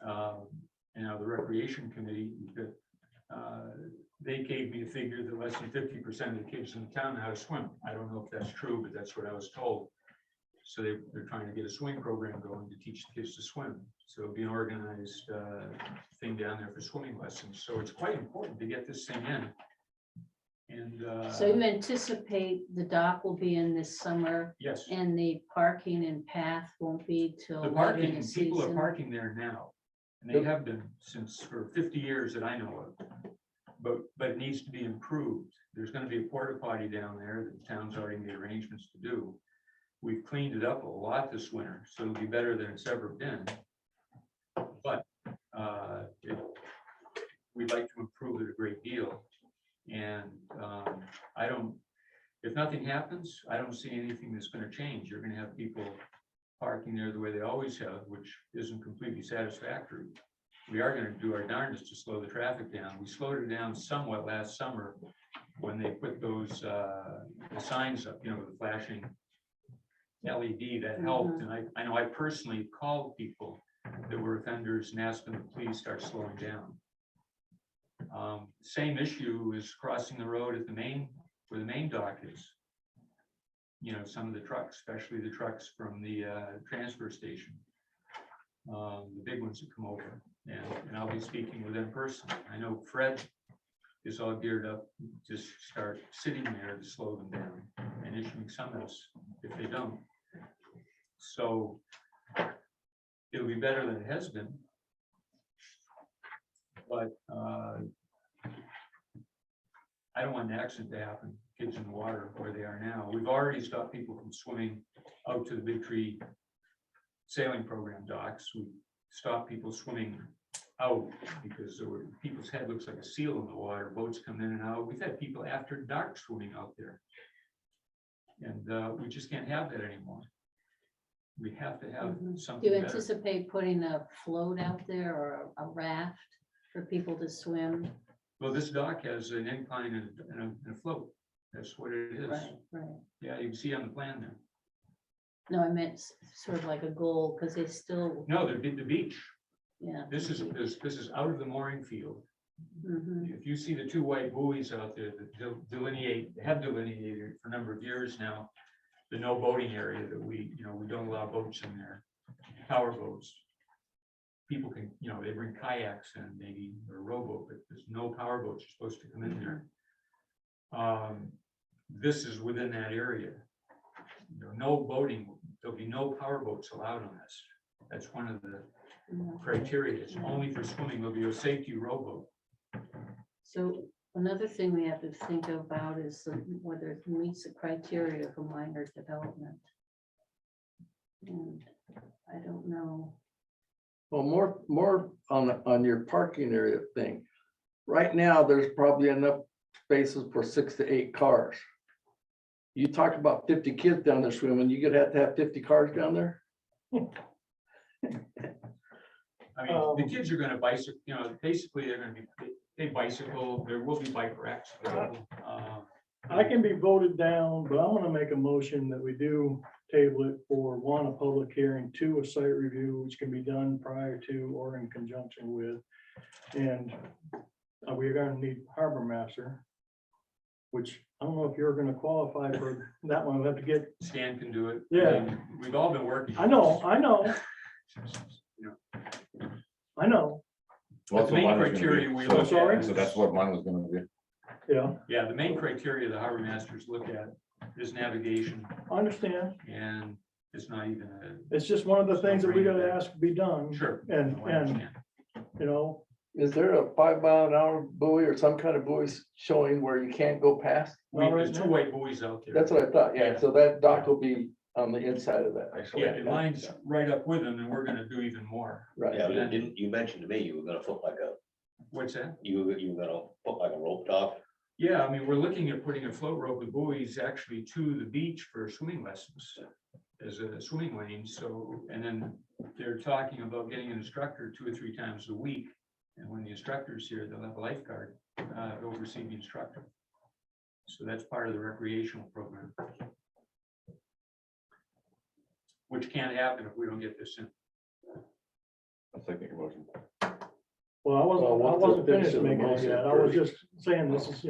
And now the recreation committee, they gave me a figure that less than 50% of the kids in the town know how to swim. I don't know if that's true, but that's what I was told. So they're trying to get a swim program going to teach the kids to swim. So it'll be an organized thing down there for swimming lessons. So it's quite important to get this thing in. And So you anticipate the dock will be in this summer yes, and the parking and path won't be till the later in parking, the people are season? parking there now. And they have been since for 50 years that I know of. But it needs to be improved. There's going to be a porta potty down there that the town's already made arrangements to do. We've cleaned it up a lot this winter, so it'll be better than it's ever been. But we'd like to improve it a great deal. And if nothing happens, I don't see anything that's going to change. You're going to have people parking there the way they always have, which isn't completely satisfactory. We are going to do our darndest to slow the traffic down. We slowed it down somewhat last summer when they put those the signs up, the flashing LED that helped. And I know I personally called people that were offenders and asked them to please start slowing down. Same issue is crossing the road at where the main dock is. Some of the trucks, especially the trucks from the transfer station, the big ones that come over, and I'll be speaking with them personally. I know Fred is all geared up to start sitting there to slow them down and issuing summons if they don't. So it'll be better than it has been. But I don't want an accident to happen, kids in the water where they are now. We've already stopped people from swimming out to the Big Tree sailing program docks. We stopped people swimming out because people's head looks like a seal in the water, boats come in and out. We've had people after dark swimming out there. And we just can't have that anymore. We have to have Do something you better. anticipate putting a float out there or a raft for people to swim? Well, this dock has an incline and a float. That's what it is. Right. Yeah, you can see on the plan there. No, I meant sort of like a goal, because they still, No, the beach. yeah. This is out of the mooring field. Mhm. If you see the 2 white buoys out there that have delineated for a number of years now, the no boating area that we don't allow boats in there, power boats. People can, they bring kayaks and maybe a rowboat, but there's no power boats supposed to come in there. This is within that area. No boating there'll be no powerboats allowed on this. That's one of the No. criteria. It's only for swimming. There'll be a safety rowboat. So another thing we have to think about is whether it meets the criteria for minor development. And I don't know. Well, more on your parking area thing. Right now, there's probably enough spaces for 6 to 8 cars. You talk about 50 kids down there swimming, you're gonna have to have 50 cars down there? I mean, the kids are gonna bicycle, you know, basically they're gonna be, they bicycle, there will be bike racks available. I can be voted down, but I'm gonna make a motion that we do table it for 1, a public hearing, 2, a site review, which can be done prior to or in conjunction with. And we're gonna need harbor master, which I don't know if you're gonna qualify for that one. We'll have to get, Stan can do it. Yeah. I mean, we've all been working. I know. You know, I know, Well, The that's what main mine was gonna criteria be. we So- look Sorry? at. So that's what mine was gonna be. yeah, Yeah, the main criteria the harbor masters look at is navigation, I understand. and it's not even It's just one of the things that we gotta ask to be done. sure. And, No, I and, understand. you know, Is there a 5-mile-an-hour buoy or some kind of buoy showing where you can't go past? There's 2 white buoys out there. That's what I thought, yeah, Yeah. so that dock will be on the inside of that, actually. Yeah, it lines right up with them, and we're gonna do even more. Right. Yeah, but didn't, you mentioned to me you were gonna put like a, What's that? you were gonna put like a rope top. Yeah, I mean, we're looking at putting a float rope with buoys actually to the beach for swimming lessons as a swimming lane, so, and then they're talking about getting an instructor 2 or 3 times a week. And when the instructor's here, they'll have a lifeguard to oversee the instructor. So that's part of the recreational program. Which can't happen if we don't get this in. I'm second your motion. well, I Well, what's the wasn't finish finished of the making it motion yet. I was first? just saying this is,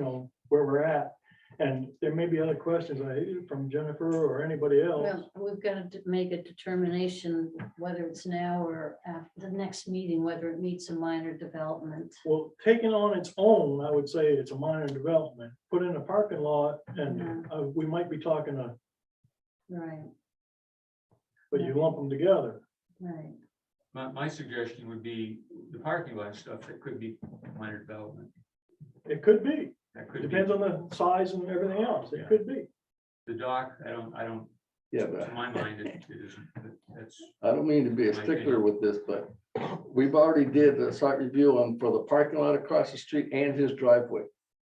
where we're at. And there may be other questions from Jennifer or anybody else. Well, we've got to make a determination whether it's now or after the next meeting, whether it meets a minor development. Well, taken on its own, I would say it's a minor development. Put in a parking lot and we might be talking Right, but you lump them together. right. My suggestion would be the parking lot stuff, that could be minor development. It could be. That could be Depends on the size and everything else. It could be. the dock. I don't, Yeah, to but my mind, it isn't, but that's, I don't mean to be a My stickler opinion. with this, but we've already did a site review for the parking lot across the street and his driveway.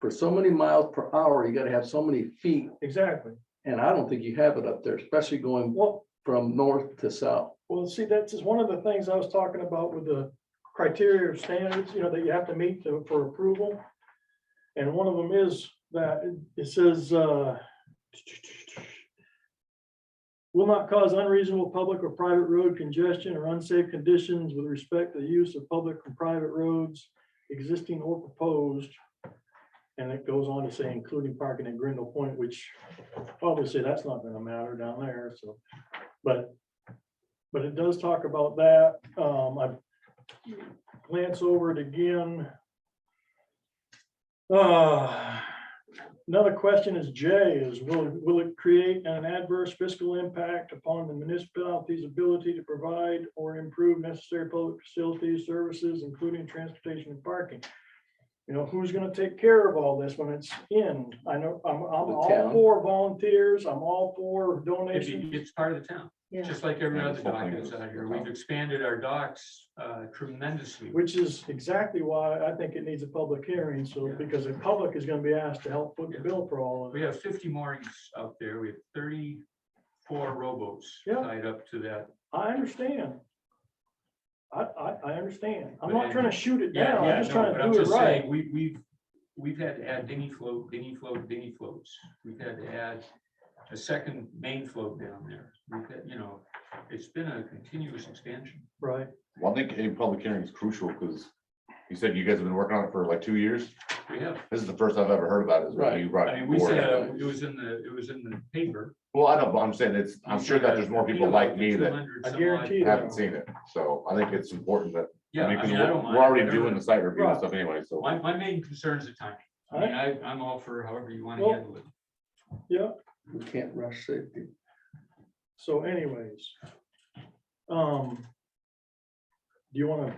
For so many miles per hour, you gotta have so many feet, Exactly. and I don't think you have it up there, especially going Well, from north to south. well, see, that's just one of the things I was talking about with the criteria of standards, that you have to meet for approval. And one of them is that it says, will not cause unreasonable public or private road congestion or unsafe conditions with respect to the use of public and private roads, existing or proposed. And it goes on to say including parking at Grindle Point, which obviously that's not gonna matter down there, so. But it does talk about that. I glance over it again. Another question is J is, will it create an adverse fiscal impact upon the municipality's ability to provide or improve necessary public facilities, services, including transportation and parking? Who's gonna take care of all this when it's in? I know, I'm all town. for volunteers, I'm all for donations. it's part of the town, Yeah, just like every Yeah, other this whole dock thing that's is out here. the We've town. expanded our docks tremendously. Which is exactly why I think it needs a public hearing, so, Yeah. because the public is gonna be asked to help foot the bill for all of We it. have 50 moorings out there. We have 34 rowboats Yeah. tied up to that. I understand. I understand. I'm But not then- trying to shoot it Yeah, down, yeah, I'm just no, trying but to I'm do it just saying, right. we've had to add dinghy floats. We've had to add a second main float down there. We've had, it's been a continuous expansion. Right, Well, I think a public hearing is crucial because you said you guys have been working on it for like 2 years. We have, This is the first I've ever heard about it. Is when you brought I it mean, we forward. said, it was in the paper. Well, I know, but I'm saying I'm sure that there's more people like me that 200 I some guarantee odd- you. haven't seen it. So I think it's important that, Yeah, I mean, I because mean, I don't mind. we're already whatever. doing the site review and Right. stuff anyway, so. My main concern is the timing. I mean, I'm all for however you want to Well- handle it. yeah. We can't rush safety. So anyways. Do you wanna?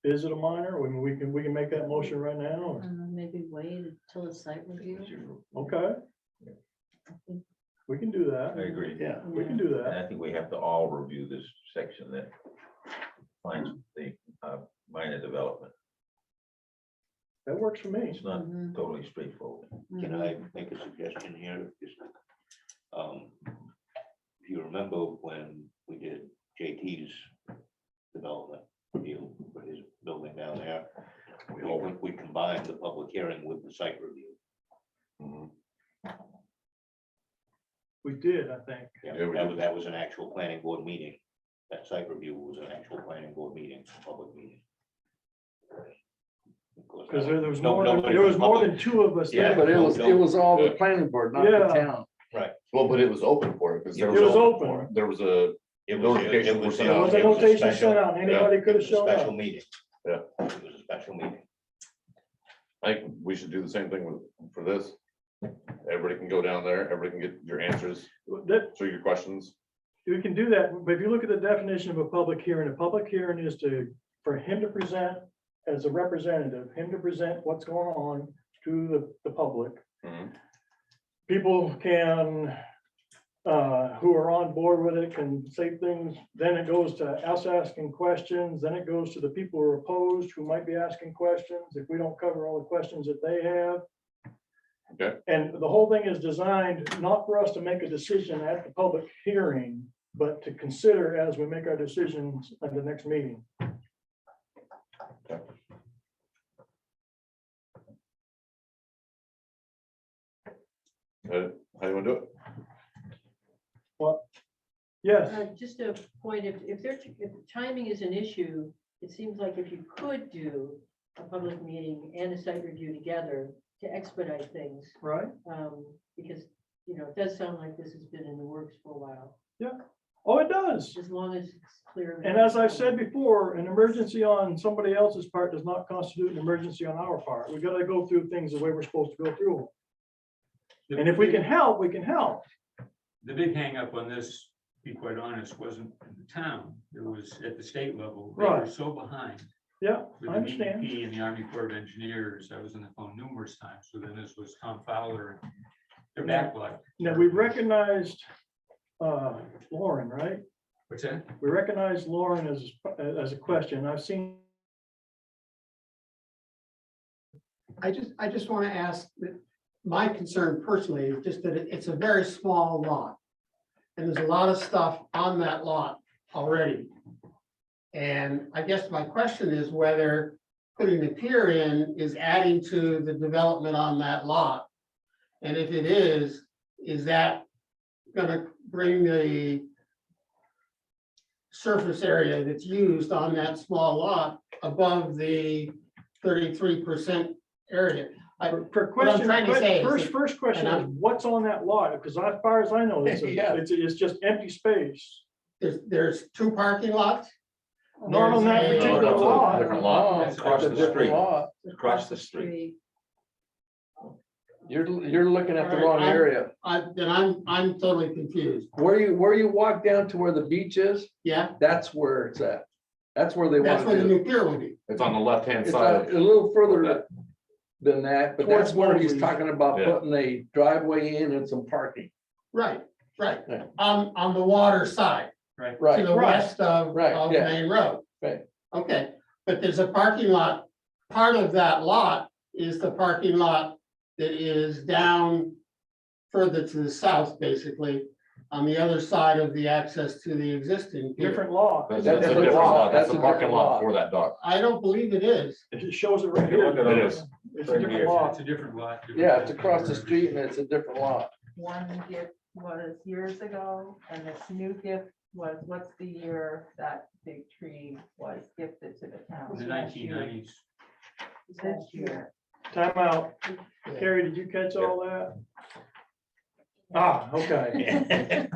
Is it a minor? I mean, we can make that motion right now, or, Maybe wait until the site review. okay, we can do that. I agree. Yeah. We can do And that. I think we have to all review this section that finds the minor development. That works for me. It's not Mhm. totally straightforward. Can I make a suggestion here? Just, If you remember when we did JT's development review for his building down there, we combined the public hearing with the site review. Mhm. We did, I think. Yeah, Yeah, we did. that was an actual planning board meeting. That site review was an actual planning board meeting, public meeting. Of course, Because there was no- more, than- nobody there was from more public- than two of us Yeah, there. but it was all the planning board, not the Yeah. town. Well, but it was open for it, because there It was was, open. there was a, It was, Notification was sent There was a it was notation special- sent out, and anybody could it have was a showed Special up. meeting. Yeah. It was a special meeting. I think we should do the same thing for this. Everybody can go down there, everybody can get your answers, That, show your questions. we can do that, but if you look at the definition of a public hearing is for him to present as a representative, him to present what's going on to the public. Mhm. People can, who are on board with it can say things, then it goes to us asking questions, then it goes to the people who are opposed, who might be asking questions, if we don't cover all the questions that they have. Okay. And the whole thing is designed not for us to make a decision at the public hearing, but to consider as we make our decisions at the next meeting. How do you want to do it? Yes, Just a point, if timing is an issue, it seems like if you could do a public meeting and a site review together to expedite things, right? because, it does sound like this has been in the works for a while, Oh, it does. as long as it's clear. And as I've said before, an emergency on somebody else's part does not constitute an emergency on our part. We gotta go through things the way we're supposed to go through them. And if we can help, we can help. The big hangup on this, to be quite honest, wasn't in the town. It was at the state level. They were Right. so behind Yeah, with I the understand. DEP and the Army Corps of Engineers. I was on the phone numerous times. So then this was Tom Fowler. They're backlogged. Now, we recognized Lauren, right? What's that? We recognize Lauren as a question. I've seen, I just want to ask that my concern personally is just that it's a very small lot. And there's a lot of stuff on that lot already. And I guess my question is whether putting the pier in is adding to the development on that lot. And if it is that gonna bring the surface area that's used on that small lot above the 33% area? for question, trying to say is first question and is, what's on that lot? Because as far as I know, Yeah. it's just empty space. There's two parking lots. Not on that There's a- particular No, that's a lot. different lot. It's across It's a the different street. lot. Across the street. You're looking at the All right, wrong area. I'm totally confused. Where you walk down to where the beach is, Yeah, that's where it's at. That's where they that's want where to the do it. new pier will be. It's on the left-hand It's a side. little further than that, but that's Towards where he's Mosley. talking about Yeah. putting a driveway in and some parking. Right. Yeah. On the water side, to Right, the Right. west of Right, yeah. Main Road. Right. Okay, but there's a parking lot. Part of that lot is the parking lot that is down further to the south, basically, on the other side of the access to the existing pier. Different lot. That's That's a a different lot. lot. That's That's a a parking different lot lot. for that dock. I don't believe it is. It shows it right If you look here. at It is. It's a different It's lot. a different lot. Yeah, it's across the street and it's a different lot. One gift was years ago, and this new gift was, what's the year that big tree was gifted to the town? In the 1990s. This year. Time out. Carrie, did you catch all that? Ah, okay.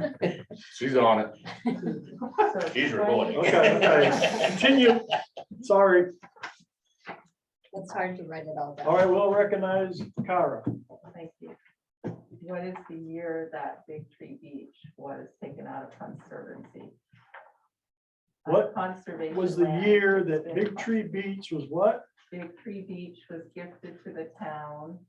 She's on it. So She's recording. Okay, okay. Continue. Sorry. It's hard to write it all down. All right, we'll recognize Kara. Thank you. What is the year that Big Tree Beach was taken out of conservancy? What Conservation Was the land year has that been- Big Tree Beach was what? Big Tree Beach was gifted to the town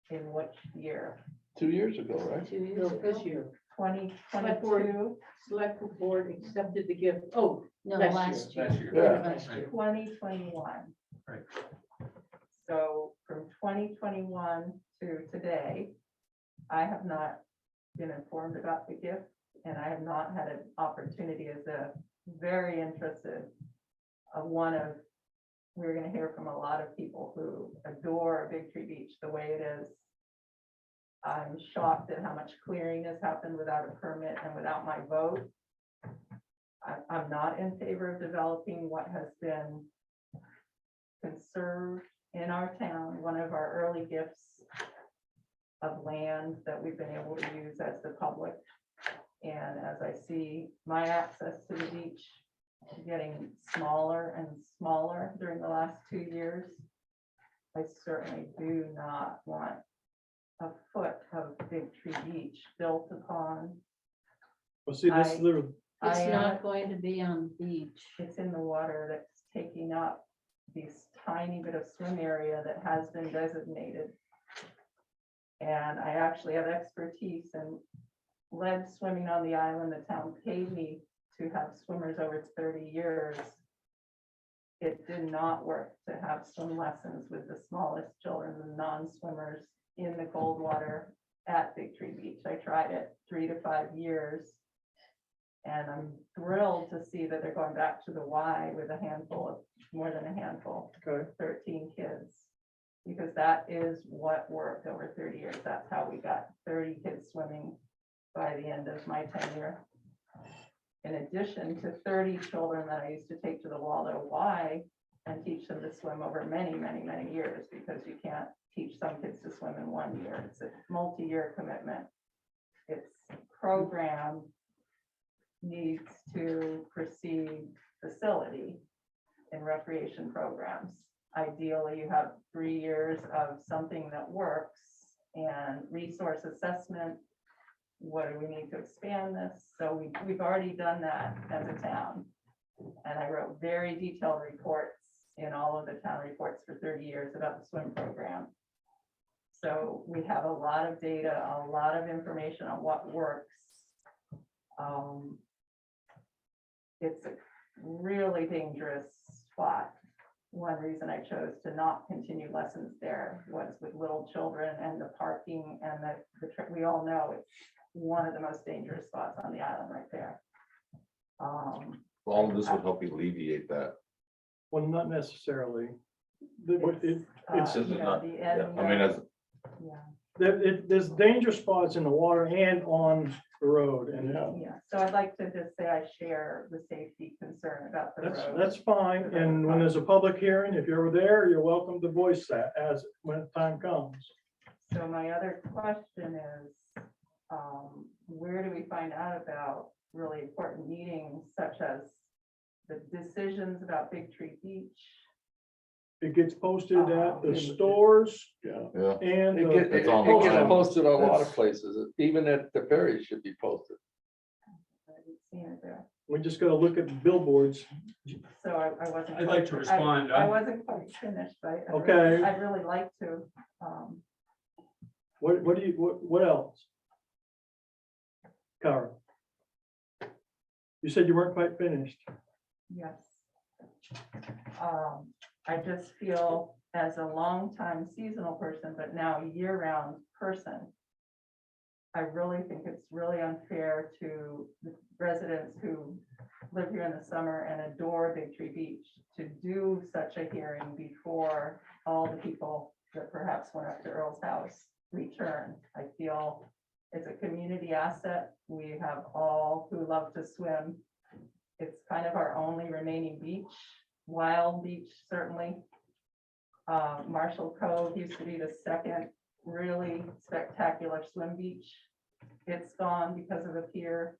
in which year? 2 years ago, right? 2 years No, ago? this year, Twenty Select board. twenty-two? select board accepted the gift. Oh, No, Last last year. Last year. Yeah. Last year. 2021. Right. So from 2021 to today, I have not been informed about the gift, and I have not had an opportunity as a very interested we're gonna hear from a lot of people who adore Big Tree Beach the way it is. I'm shocked at how much clearing has happened without a permit and without my vote. I'm not in favor of developing what has been conserved in our town, one of our early gifts of land that we've been able to use as the public. And as I see my access to the beach getting smaller and smaller during the last 2 years, I certainly do not want a foot of Big Tree Beach built upon. Well, see, this I- is the, It's I, not going to be on the beach. It's in the water that's taking up this tiny bit of swim area that has been designated. And I actually have expertise in lead swimming on the island. The town paid me to have swimmers over 30 years. It did not work to have swim lessons with the smallest children, the non-swimmers in the cold water at Big Tree Beach. I tried it 3 to 5 years. And I'm thrilled to see that they're going back to the Y with a handful of, more than a handful, okay, 13 kids. Because that is what worked over 30 years. That's how we got 30 kids swimming by the end of my tenure. In addition to 30 children that I used to take to the Waldo Y and teach them to swim over many, many, many years, because you can't teach some kids to swim in 1 year. It's a multi-year commitment. Its program needs to precede facility in recreation programs. Ideally, you have 3 years of something that works and resource assessment. What do we need to expand this? So we've already done that as a town. And I wrote very detailed reports in all of the town reports for 30 years about the swim program. So we have a lot of data, a lot of information on what works. It's a really dangerous spot. One reason I chose to not continue lessons there was with little children and the parking and the trip. We all know it's one of the most dangerous spots on the island right there. All of this would help alleviate that. well, not necessarily. It's, It's, This is not- the end. I mean, as, Yeah, there's danger spots in the water and on the road, and yeah. So I'd like to just say I share the safety concern about the road. that's fine. And when there's a public hearing, if you're there, you're welcome to voice that as when time comes. So my other question is, where do we find out about really important meetings such as the decisions about Big Tree Beach? It gets posted at the Oh. stores Yeah. and It the- gets, It's it online. gets posted a lot of It's- places, even at the ferry should be posted. I haven't seen it there. we just gotta look at the billboards. So I wasn't. I'd like to respond. I wasn't quite finished, but. Okay. I'd really like to, What else? Kara? You said you weren't quite finished. yes. I just feel as a longtime seasonal person, but now year-round person, I really think it's really unfair to the residents who live here in the summer and adore Big Tree Beach to do such a hearing before all the people that perhaps went up to Earl's house return. I feel it's a community asset. We have all who love to swim. It's kind of our only remaining beach, Wild Beach, certainly. Marshall Cove used to be the second really spectacular swim beach. It's gone because of the pier.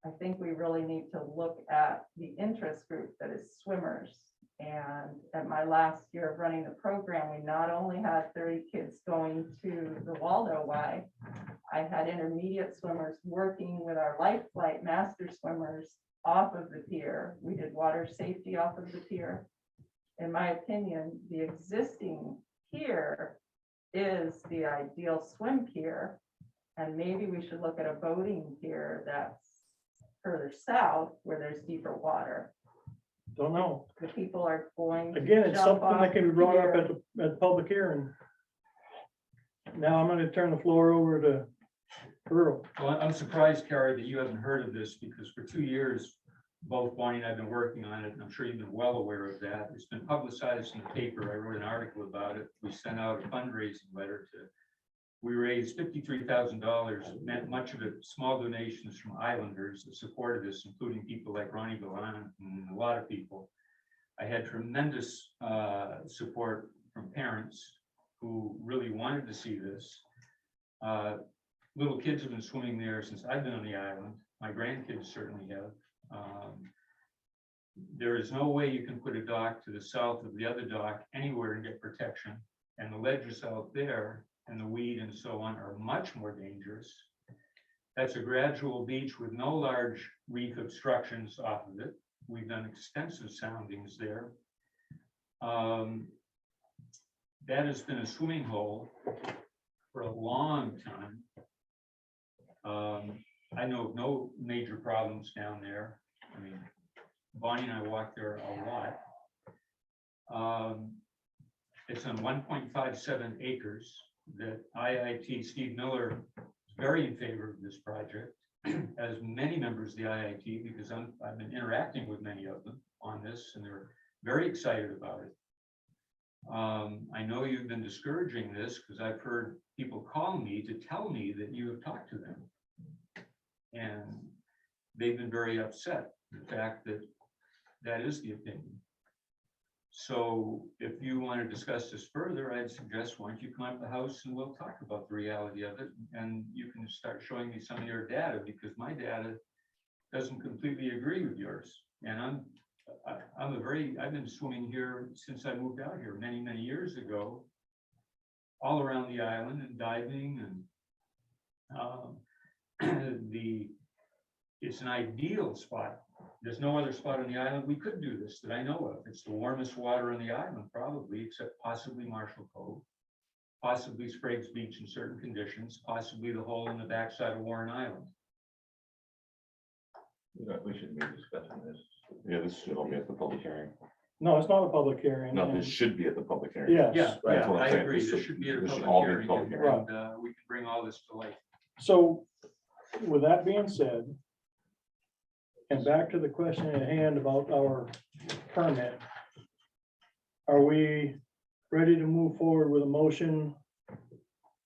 I think we really need to look at the interest group that is swimmers And at my last year of running the program, we not only had 30 kids going to the Waldo Y, I had intermediate swimmers working with our life flight master swimmers off of the pier. We did water safety off of the pier. In my opinion, the existing pier is the ideal swim pier. And maybe we should look at a boating pier that's further south where there's deeper water. Don't know. The people are going. to Again, it's jump something that off can be the brought up pier. at the public hearing. Now I'm gonna turn the floor over to Earl. Well, I'm surprised, Carrie, that you haven't heard of this, because for 2 years, both Bonnie and I have been working on it, and I'm sure you've been well aware of that. It's been publicized in the paper. I wrote an article about it. We sent out a fundraising letter to, we raised $53,000, meant much of it small donations from islanders that supported this, including people like Ronnie Villan and a lot of people. I had tremendous support from parents who really wanted to see this. Little kids have been swimming there since I've been on the island. My grandkids certainly have. There is no way you can put a dock to the south of the other dock anywhere and get protection. And the ledges out there and the weed and so on are much more dangerous. That's a gradual beach with no large reef obstructions off of it. We've done extensive soundings there. That has been a swimming hole for a long time. I know of no major problems down there. I mean, Bonnie and I walk there a lot. It's on 1.57 acres that IIT Steve Miller is very in favor of this project, as many members of the IIT, because I've been interacting with many of them on this, and they're very excited about it. I know you've been discouraging this because I've heard people call me to tell me that you have talked to them. And they've been very upset, the fact that that is the opinion. So if you want to discuss this further, I'd suggest, why don't you come up to the house and we'll talk about the reality of it. And you can start showing me some of your data, because my data doesn't completely agree with yours. And I've been swimming here since I moved out here many, many years ago, all around the island and diving, and it's an ideal spot. There's no other spot on the island we could do this that I know of. It's the warmest water on the island, probably, except possibly Marshall Cove, possibly Sprague's Beach in certain conditions, possibly the hole in the backside of Warren Island. We should be discussing this. Yeah, this should all be at the public hearing. No, it's not a public hearing. No, and- this should be at the public hearing. Yes. Yeah, That's yeah, what I'm I saying. agree. This This should be a this should public all be a hearing, public hearing. and we can bring all this to light. So with that being said, and back to the question at hand about our permit. Are we ready to move forward with a motion?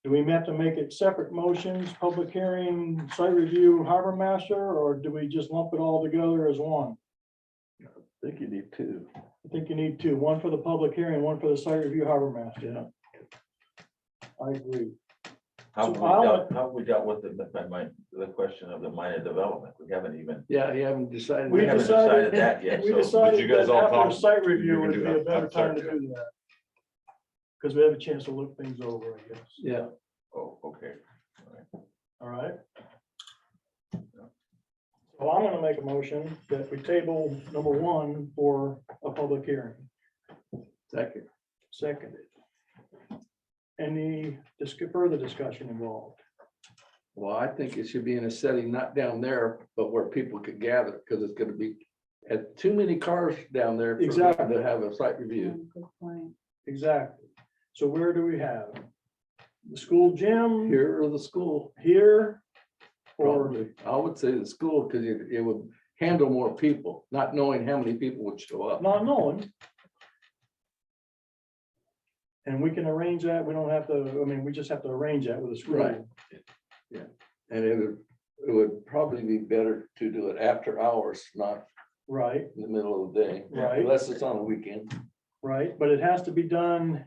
Do we have to make it separate motions, public hearing, site review, harbor master, or do we just lump it all together as one? I think you need two. I think you need two, one for the public hearing, one for the site review, harbor master. Yeah. I agree. How So have we I'll- how have we dealt with the question of the minor development? We haven't even, Yeah, you haven't decided. We that. haven't decided that yet, We so- decided But you guys that all after a talk- site you review can would do be a that better after time to site do that. Because we have a chance to look things over, I guess. Yeah, oh, okay. All right. So I'm gonna make a motion that we table number one for a public hearing. second. Seconded. Any further discussion involved? Well, I think it should be in a setting not down there, but where people could gather, because it's gonna be had too many cars down there. for them Exactly. To have a site review. Good point. Exactly. So where do we have? The school gym Here or the school, here? Or, probably. I would say the school, because it would handle more people, not knowing how many people would show up. not knowing. And we can arrange that. We don't have to, I mean, we just have to arrange that with the school. Right. And it would probably be better to do it after hours, not Right, in the middle of the day. Right. Unless it's on a weekend. right, but it has to be done.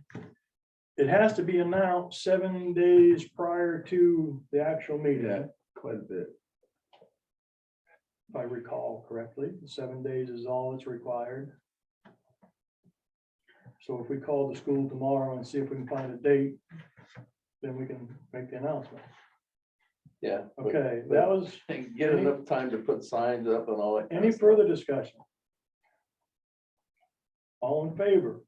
It has to be announced 7 days prior to the actual meeting, Yeah. if Quite a bit. I recall correctly. 7 days is all that's required. So if we call the school tomorrow and see if we can find a date, then we can make the announcement. Yeah. but- Okay, but that was, Get enough time to put signs up and all that. kind any of stuff. further discussion? All in favor?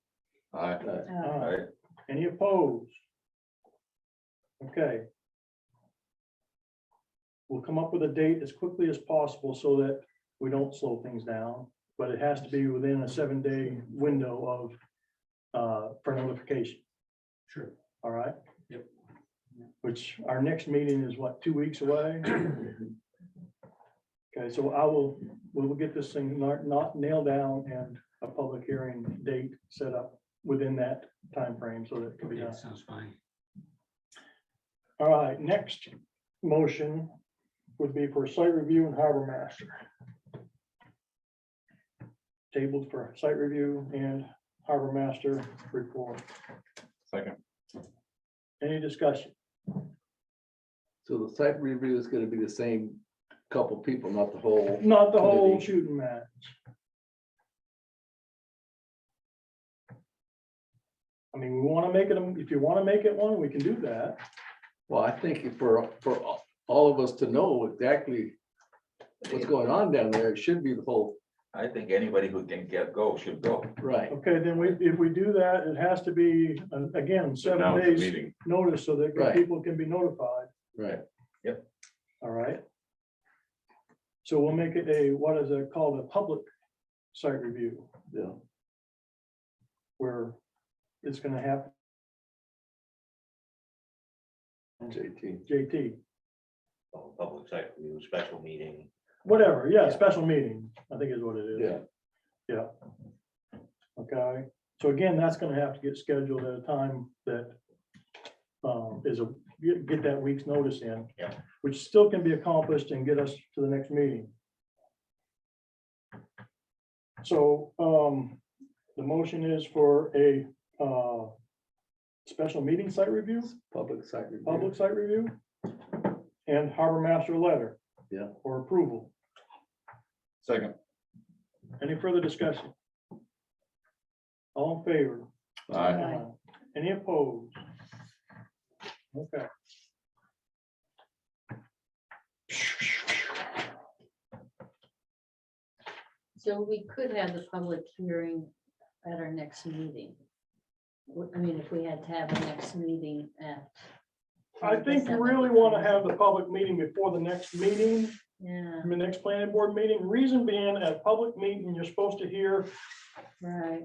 Aye. Aye. Any opposed? Okay. We'll come up with a date as quickly as possible so that we don't slow things down, but it has to be within a 7-day window for notification, Sure. all right? Yep. Which our next meeting is what, 2 weeks away? Okay, so we will get this thing not nailed down and a public hearing date set up within that time frame so that it can be Yeah, done. sounds fine. All right, next motion would be for site review and harbor master. Tabled for site review and harbor master report. Second. Any discussion? So the site review is gonna be the same couple people, not the whole. Not the whole Committee. shooting match. I mean, we want to make it, if you want to make it one, we can do that. Well, I think for all of us to know exactly what's going on down there, it should be the whole, I think anybody who can go should go. right. Okay, then if we do that, it has to be, again, 7 Announce the days meeting. notice so that Right. people can be notified. Right. All right. So we'll make it what is it called, a public site review, Yeah. where it's gonna happen, JT. JT, So, public site review, special meeting. whatever, yeah, special meeting, I think is what it is. Yeah. Yeah. Okay, so again, that's gonna have to get scheduled at a time that get that week's notice in. Yeah. Which still can be accomplished and get us to the next meeting. So, the motion is for a, special meeting site review, Public site review. public site review, and harbor master letter. Yeah. For approval. Second. Any further discussion? All in favor? Aye. Any opposed? Okay. So we could have the public hearing at our next meeting. I mean, if we had to have a next meeting at. I think you really want to have the public meeting before the next meeting, Yeah, the next planning board meeting. Reason being, at a public meeting, you're supposed to hear right.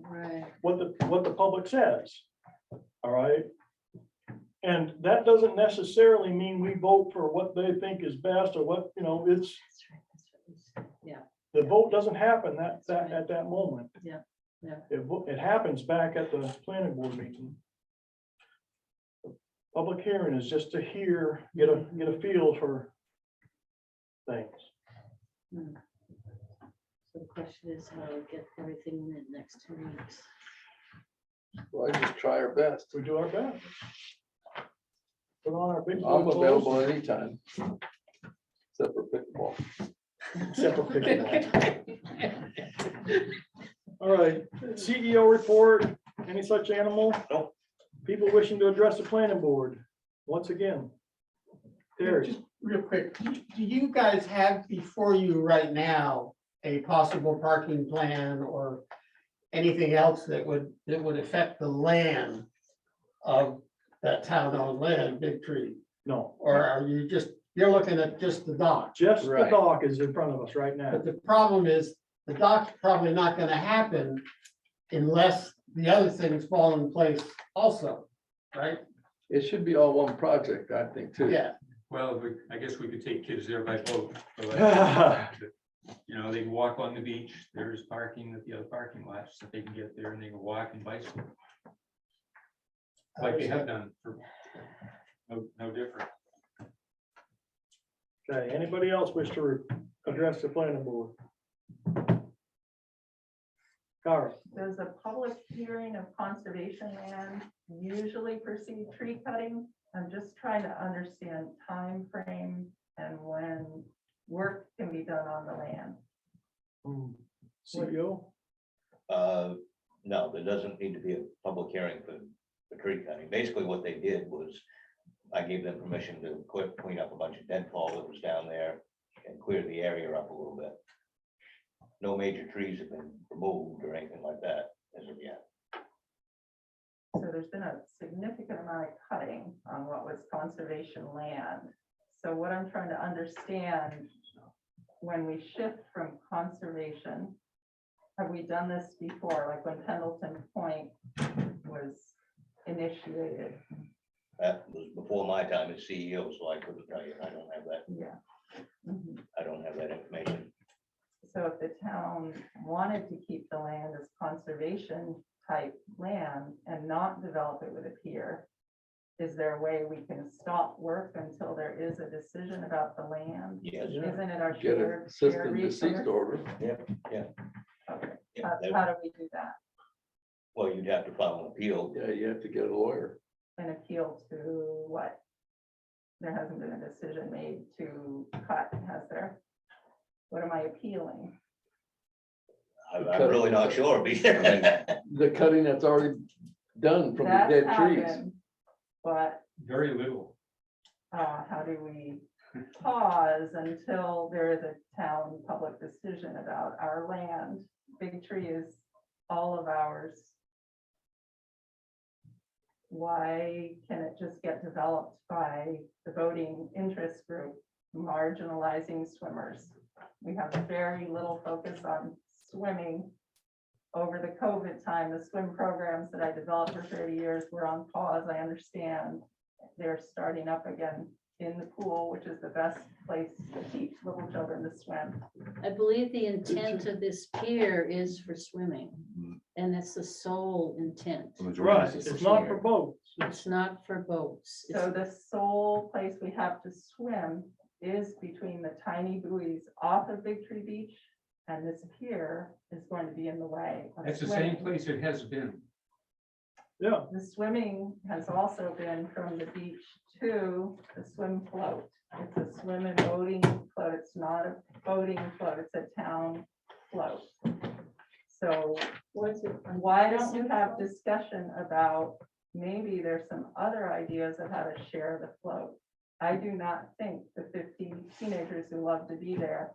what the public says. All right? And that doesn't necessarily mean we vote for what they think is best or what, it's, That's right, that's what we said. Yeah, the vote doesn't happen at that moment. Yeah. It happens back at the planning board meeting. Public hearing is just to hear, get a feel for things. so the question is how to get everything in the next 2 weeks. Well, I just try our best. We do our best. Put on our big. I'm blue available clothes. anytime. Except for pickleball. Except for pickleball. All right, CEO report, any such animal? Nope. People wishing to address the planning board, once again. Terry, Just real quick, do you guys have before you right now a possible parking plan or anything else that would affect the land of that town-owned land, Big Tree? no, Or are you you're looking at just the dock? just the Right. dock is in front of us right now. But the problem is, the dock's probably not gonna happen unless the other things fall in place also, right? It should be all one project, I think, too. Yeah, Well, I guess we could take kids there by boat. So they can walk on the beach. There's parking at the other parking lots that they can get there and they can walk and bicycle. Like they have done for no different. Okay, anybody else wish to address the planning board? Carl, Does a public hearing of conservation land usually precede tree cutting? I'm just trying to understand time frame and when work can be done on the land. CEO, No, there doesn't need to be a public hearing for tree cutting. Basically, what they did was I gave them permission to clean up a bunch of deadfall that was down there and clear the area up a little bit. No major trees have been removed or anything like that as of yet. So there's been a significant amount of cutting on what was conservation land. So what I'm trying to understand, when we shift from conservation, have we done this before, like when Pendleton Point was initiated? That was before my time as CEO, so I couldn't tell you. I don't have that. Yeah. Mhm. I don't have that information. So if the town wanted to keep the land as conservation type land and not develop it with a pier, is there a way we can stop work until there is a decision about the land? Yes. Yeah. Isn't it our Get shared? a shared system deceased resource? order. Okay. Yeah, How do we do that? well, you'd have to file an appeal. Yeah, you have to get a lawyer. An appeal to what? There hasn't been a decision made to cut, has there? What am I appealing? I'm really not sure. The cutting that's already done from the That's dead trees. happened, but Very little. how do we pause until there is a town public decision about our land? Big Tree is all of ours. Why can it just get developed by the voting interest group marginalizing swimmers? We have very little focus on swimming. Over the COVID time, the swim programs that I developed for 30 years were on pause. I understand they're starting up again in the pool, which is the best place to teach little children to swim. I believe the intent of this pier is for swimming, and that's the sole intent. The majority Right, is for it's not for swimming. boats. It's not for boats. It's- So the sole place we have to swim is between the tiny buoys off of Big Tree Beach, and this pier is going to be in the way. of That's the same swimming. place it has been. Yeah, The swimming has also been from the beach to the swim float. It's a swim and boating float. It's not a boating float. It's a town float. So What's it? why don't you have discussion about maybe there's some other ideas of how to share the float? I do not think the 15 teenagers who love to be there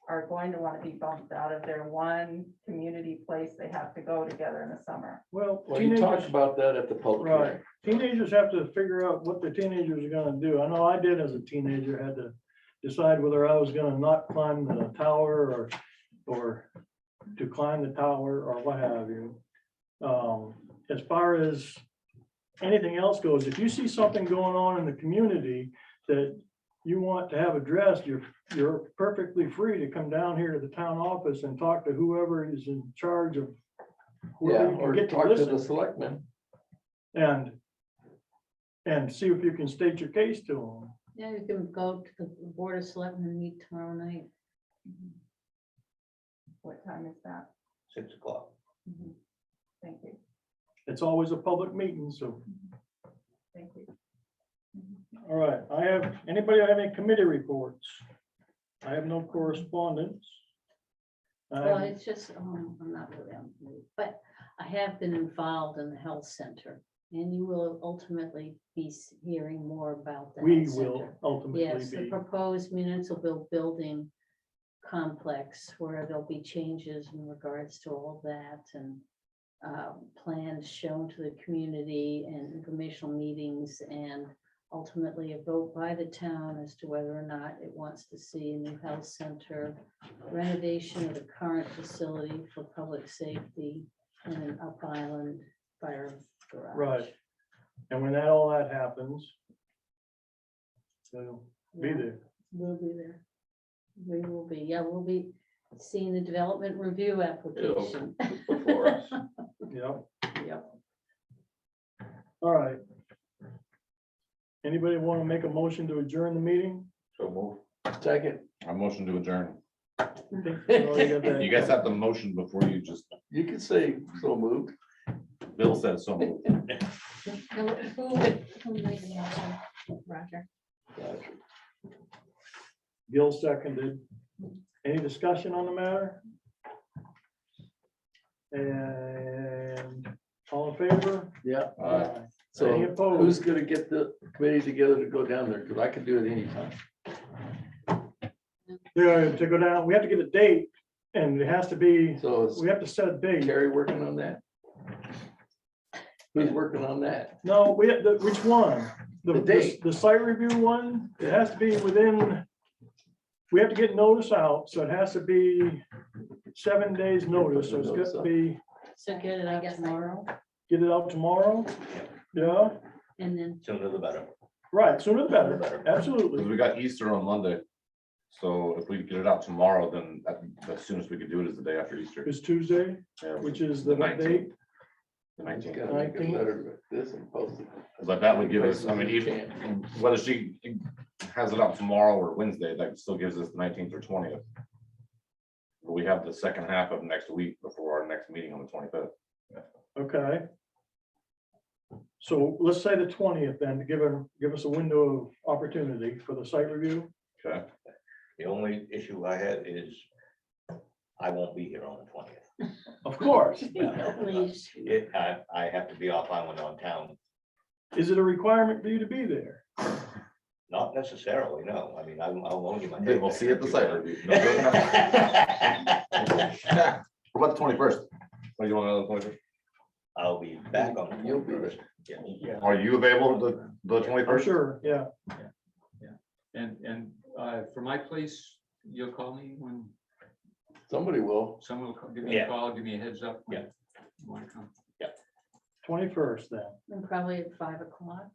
are going to want to be bumped out of their one community place they have to go together in the summer. well, Well, you talked teenagers, about that at the public right, hearing. teenagers have to figure out what the teenagers are gonna do. I know I did as a teenager, had to decide whether I was gonna not climb the tower or to climb the tower or what have you. As far as anything else goes, if you see something going on in the community that you want to have addressed, you're perfectly free to come down here to the town office and talk to whoever is in charge of. whoever Yeah, you can or get to talk to listen. the selectmen. And see if you can state your case to them. Yeah, you can go to the Board of Selectmen and meet tomorrow night. What time is that? 6 o'clock. Thank you, It's always a public meeting, so, thank you. all right, anybody have any committee reports? I have no correspondence. Well, it's just, I'm not really on the move, but I have been involved in the health center. And you will ultimately be hearing more about that. We will ultimately Yes, the be, proposed municipal building complex where there'll be changes in regards to all that and plans shown to the community and informational meetings and ultimately a vote by the town as to whether or not it wants to see a new health center, renovation of the current facility for public safety and an up island fire garage. right. And when all that happens, we'll be Yeah. there. We'll be there. We will be, yeah, we'll be seeing the development review application. Before us. Yep, Yep. all right. Anybody want to make a motion to adjourn the meeting? So move. Second, I motion to adjourn. I think we already got that. You guys have the motion before you just, you could say so moved. Bill said so moved. Who made the motion? Roger. Gotcha. Gil seconded. Any discussion on the matter? And All in favor? Yeah. Aye. So Any opposed? who's gonna get the committee together to go down there? Cause I can do it anytime. Yeah, to go down, we have to get a date and it has to be, So is we have to set a date. Carrie working on that? Who's working on that? No, we have, which one? The date. The site review one, it has to be within, we have to get notice out, so it has to be 7 days notice, so it's got to be, So get it I out guess I- tomorrow get it out tomorrow. Yeah, and then, Sooner the better. right, sooner the better, Because absolutely. we got Easter on Monday. So if we get it out tomorrow, then the soonest we could do it is the day after Easter. It's Tuesday, Yeah, which is the what 19th. date? The Just 19th. gotta make a letter like this and post it. But that would give us, I mean, even whether she has it out tomorrow or Wednesday, that still gives us the 19th or 20th. But we have the second half of next week before our next meeting on the 25th. Okay. So let's say the 20th then, to give us a window of opportunity for the site review. Okay, The only issue I had is I won't be here on the 20th. Of course. please, I have to be off island on town. Is it a requirement for you to be there? Not necessarily, no. I mean, I'll loan you my. then we'll see you at the site review. No, What about the 21st? What do you want on the 21st? I'll be back on the You'll be 21st. Yeah. Are you available the For 21st? sure, yeah. And for my place, you'll call me when Somebody will. someone will give me a Yeah. call, give me a heads up. Yeah. You wanna come? 21st then. and probably at 5 o'clock,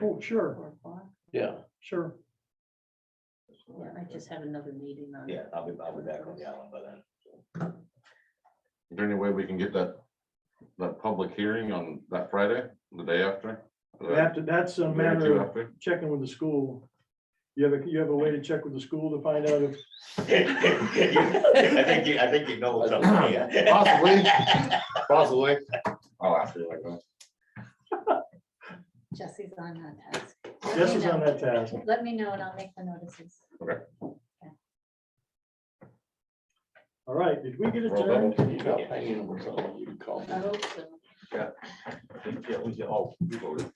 Oh, sure, 4 o'clock. Yeah. sure. Yeah, I just have another meeting on. Yeah, I'll be back on the island by then. Is there any way we can get that public hearing on that Friday, the day after? That's a Day or matter two of after? checking with the school. You have a way to check with the school to find out if, I think you know something. yeah. Possibly. I'll ask you like that. Jesse's on that task. Jess is on that task. Let me know and I'll make the notices. All right, did we get Roll adjourned? You got my number, so you can call me. I hope so. Yeah, we voted.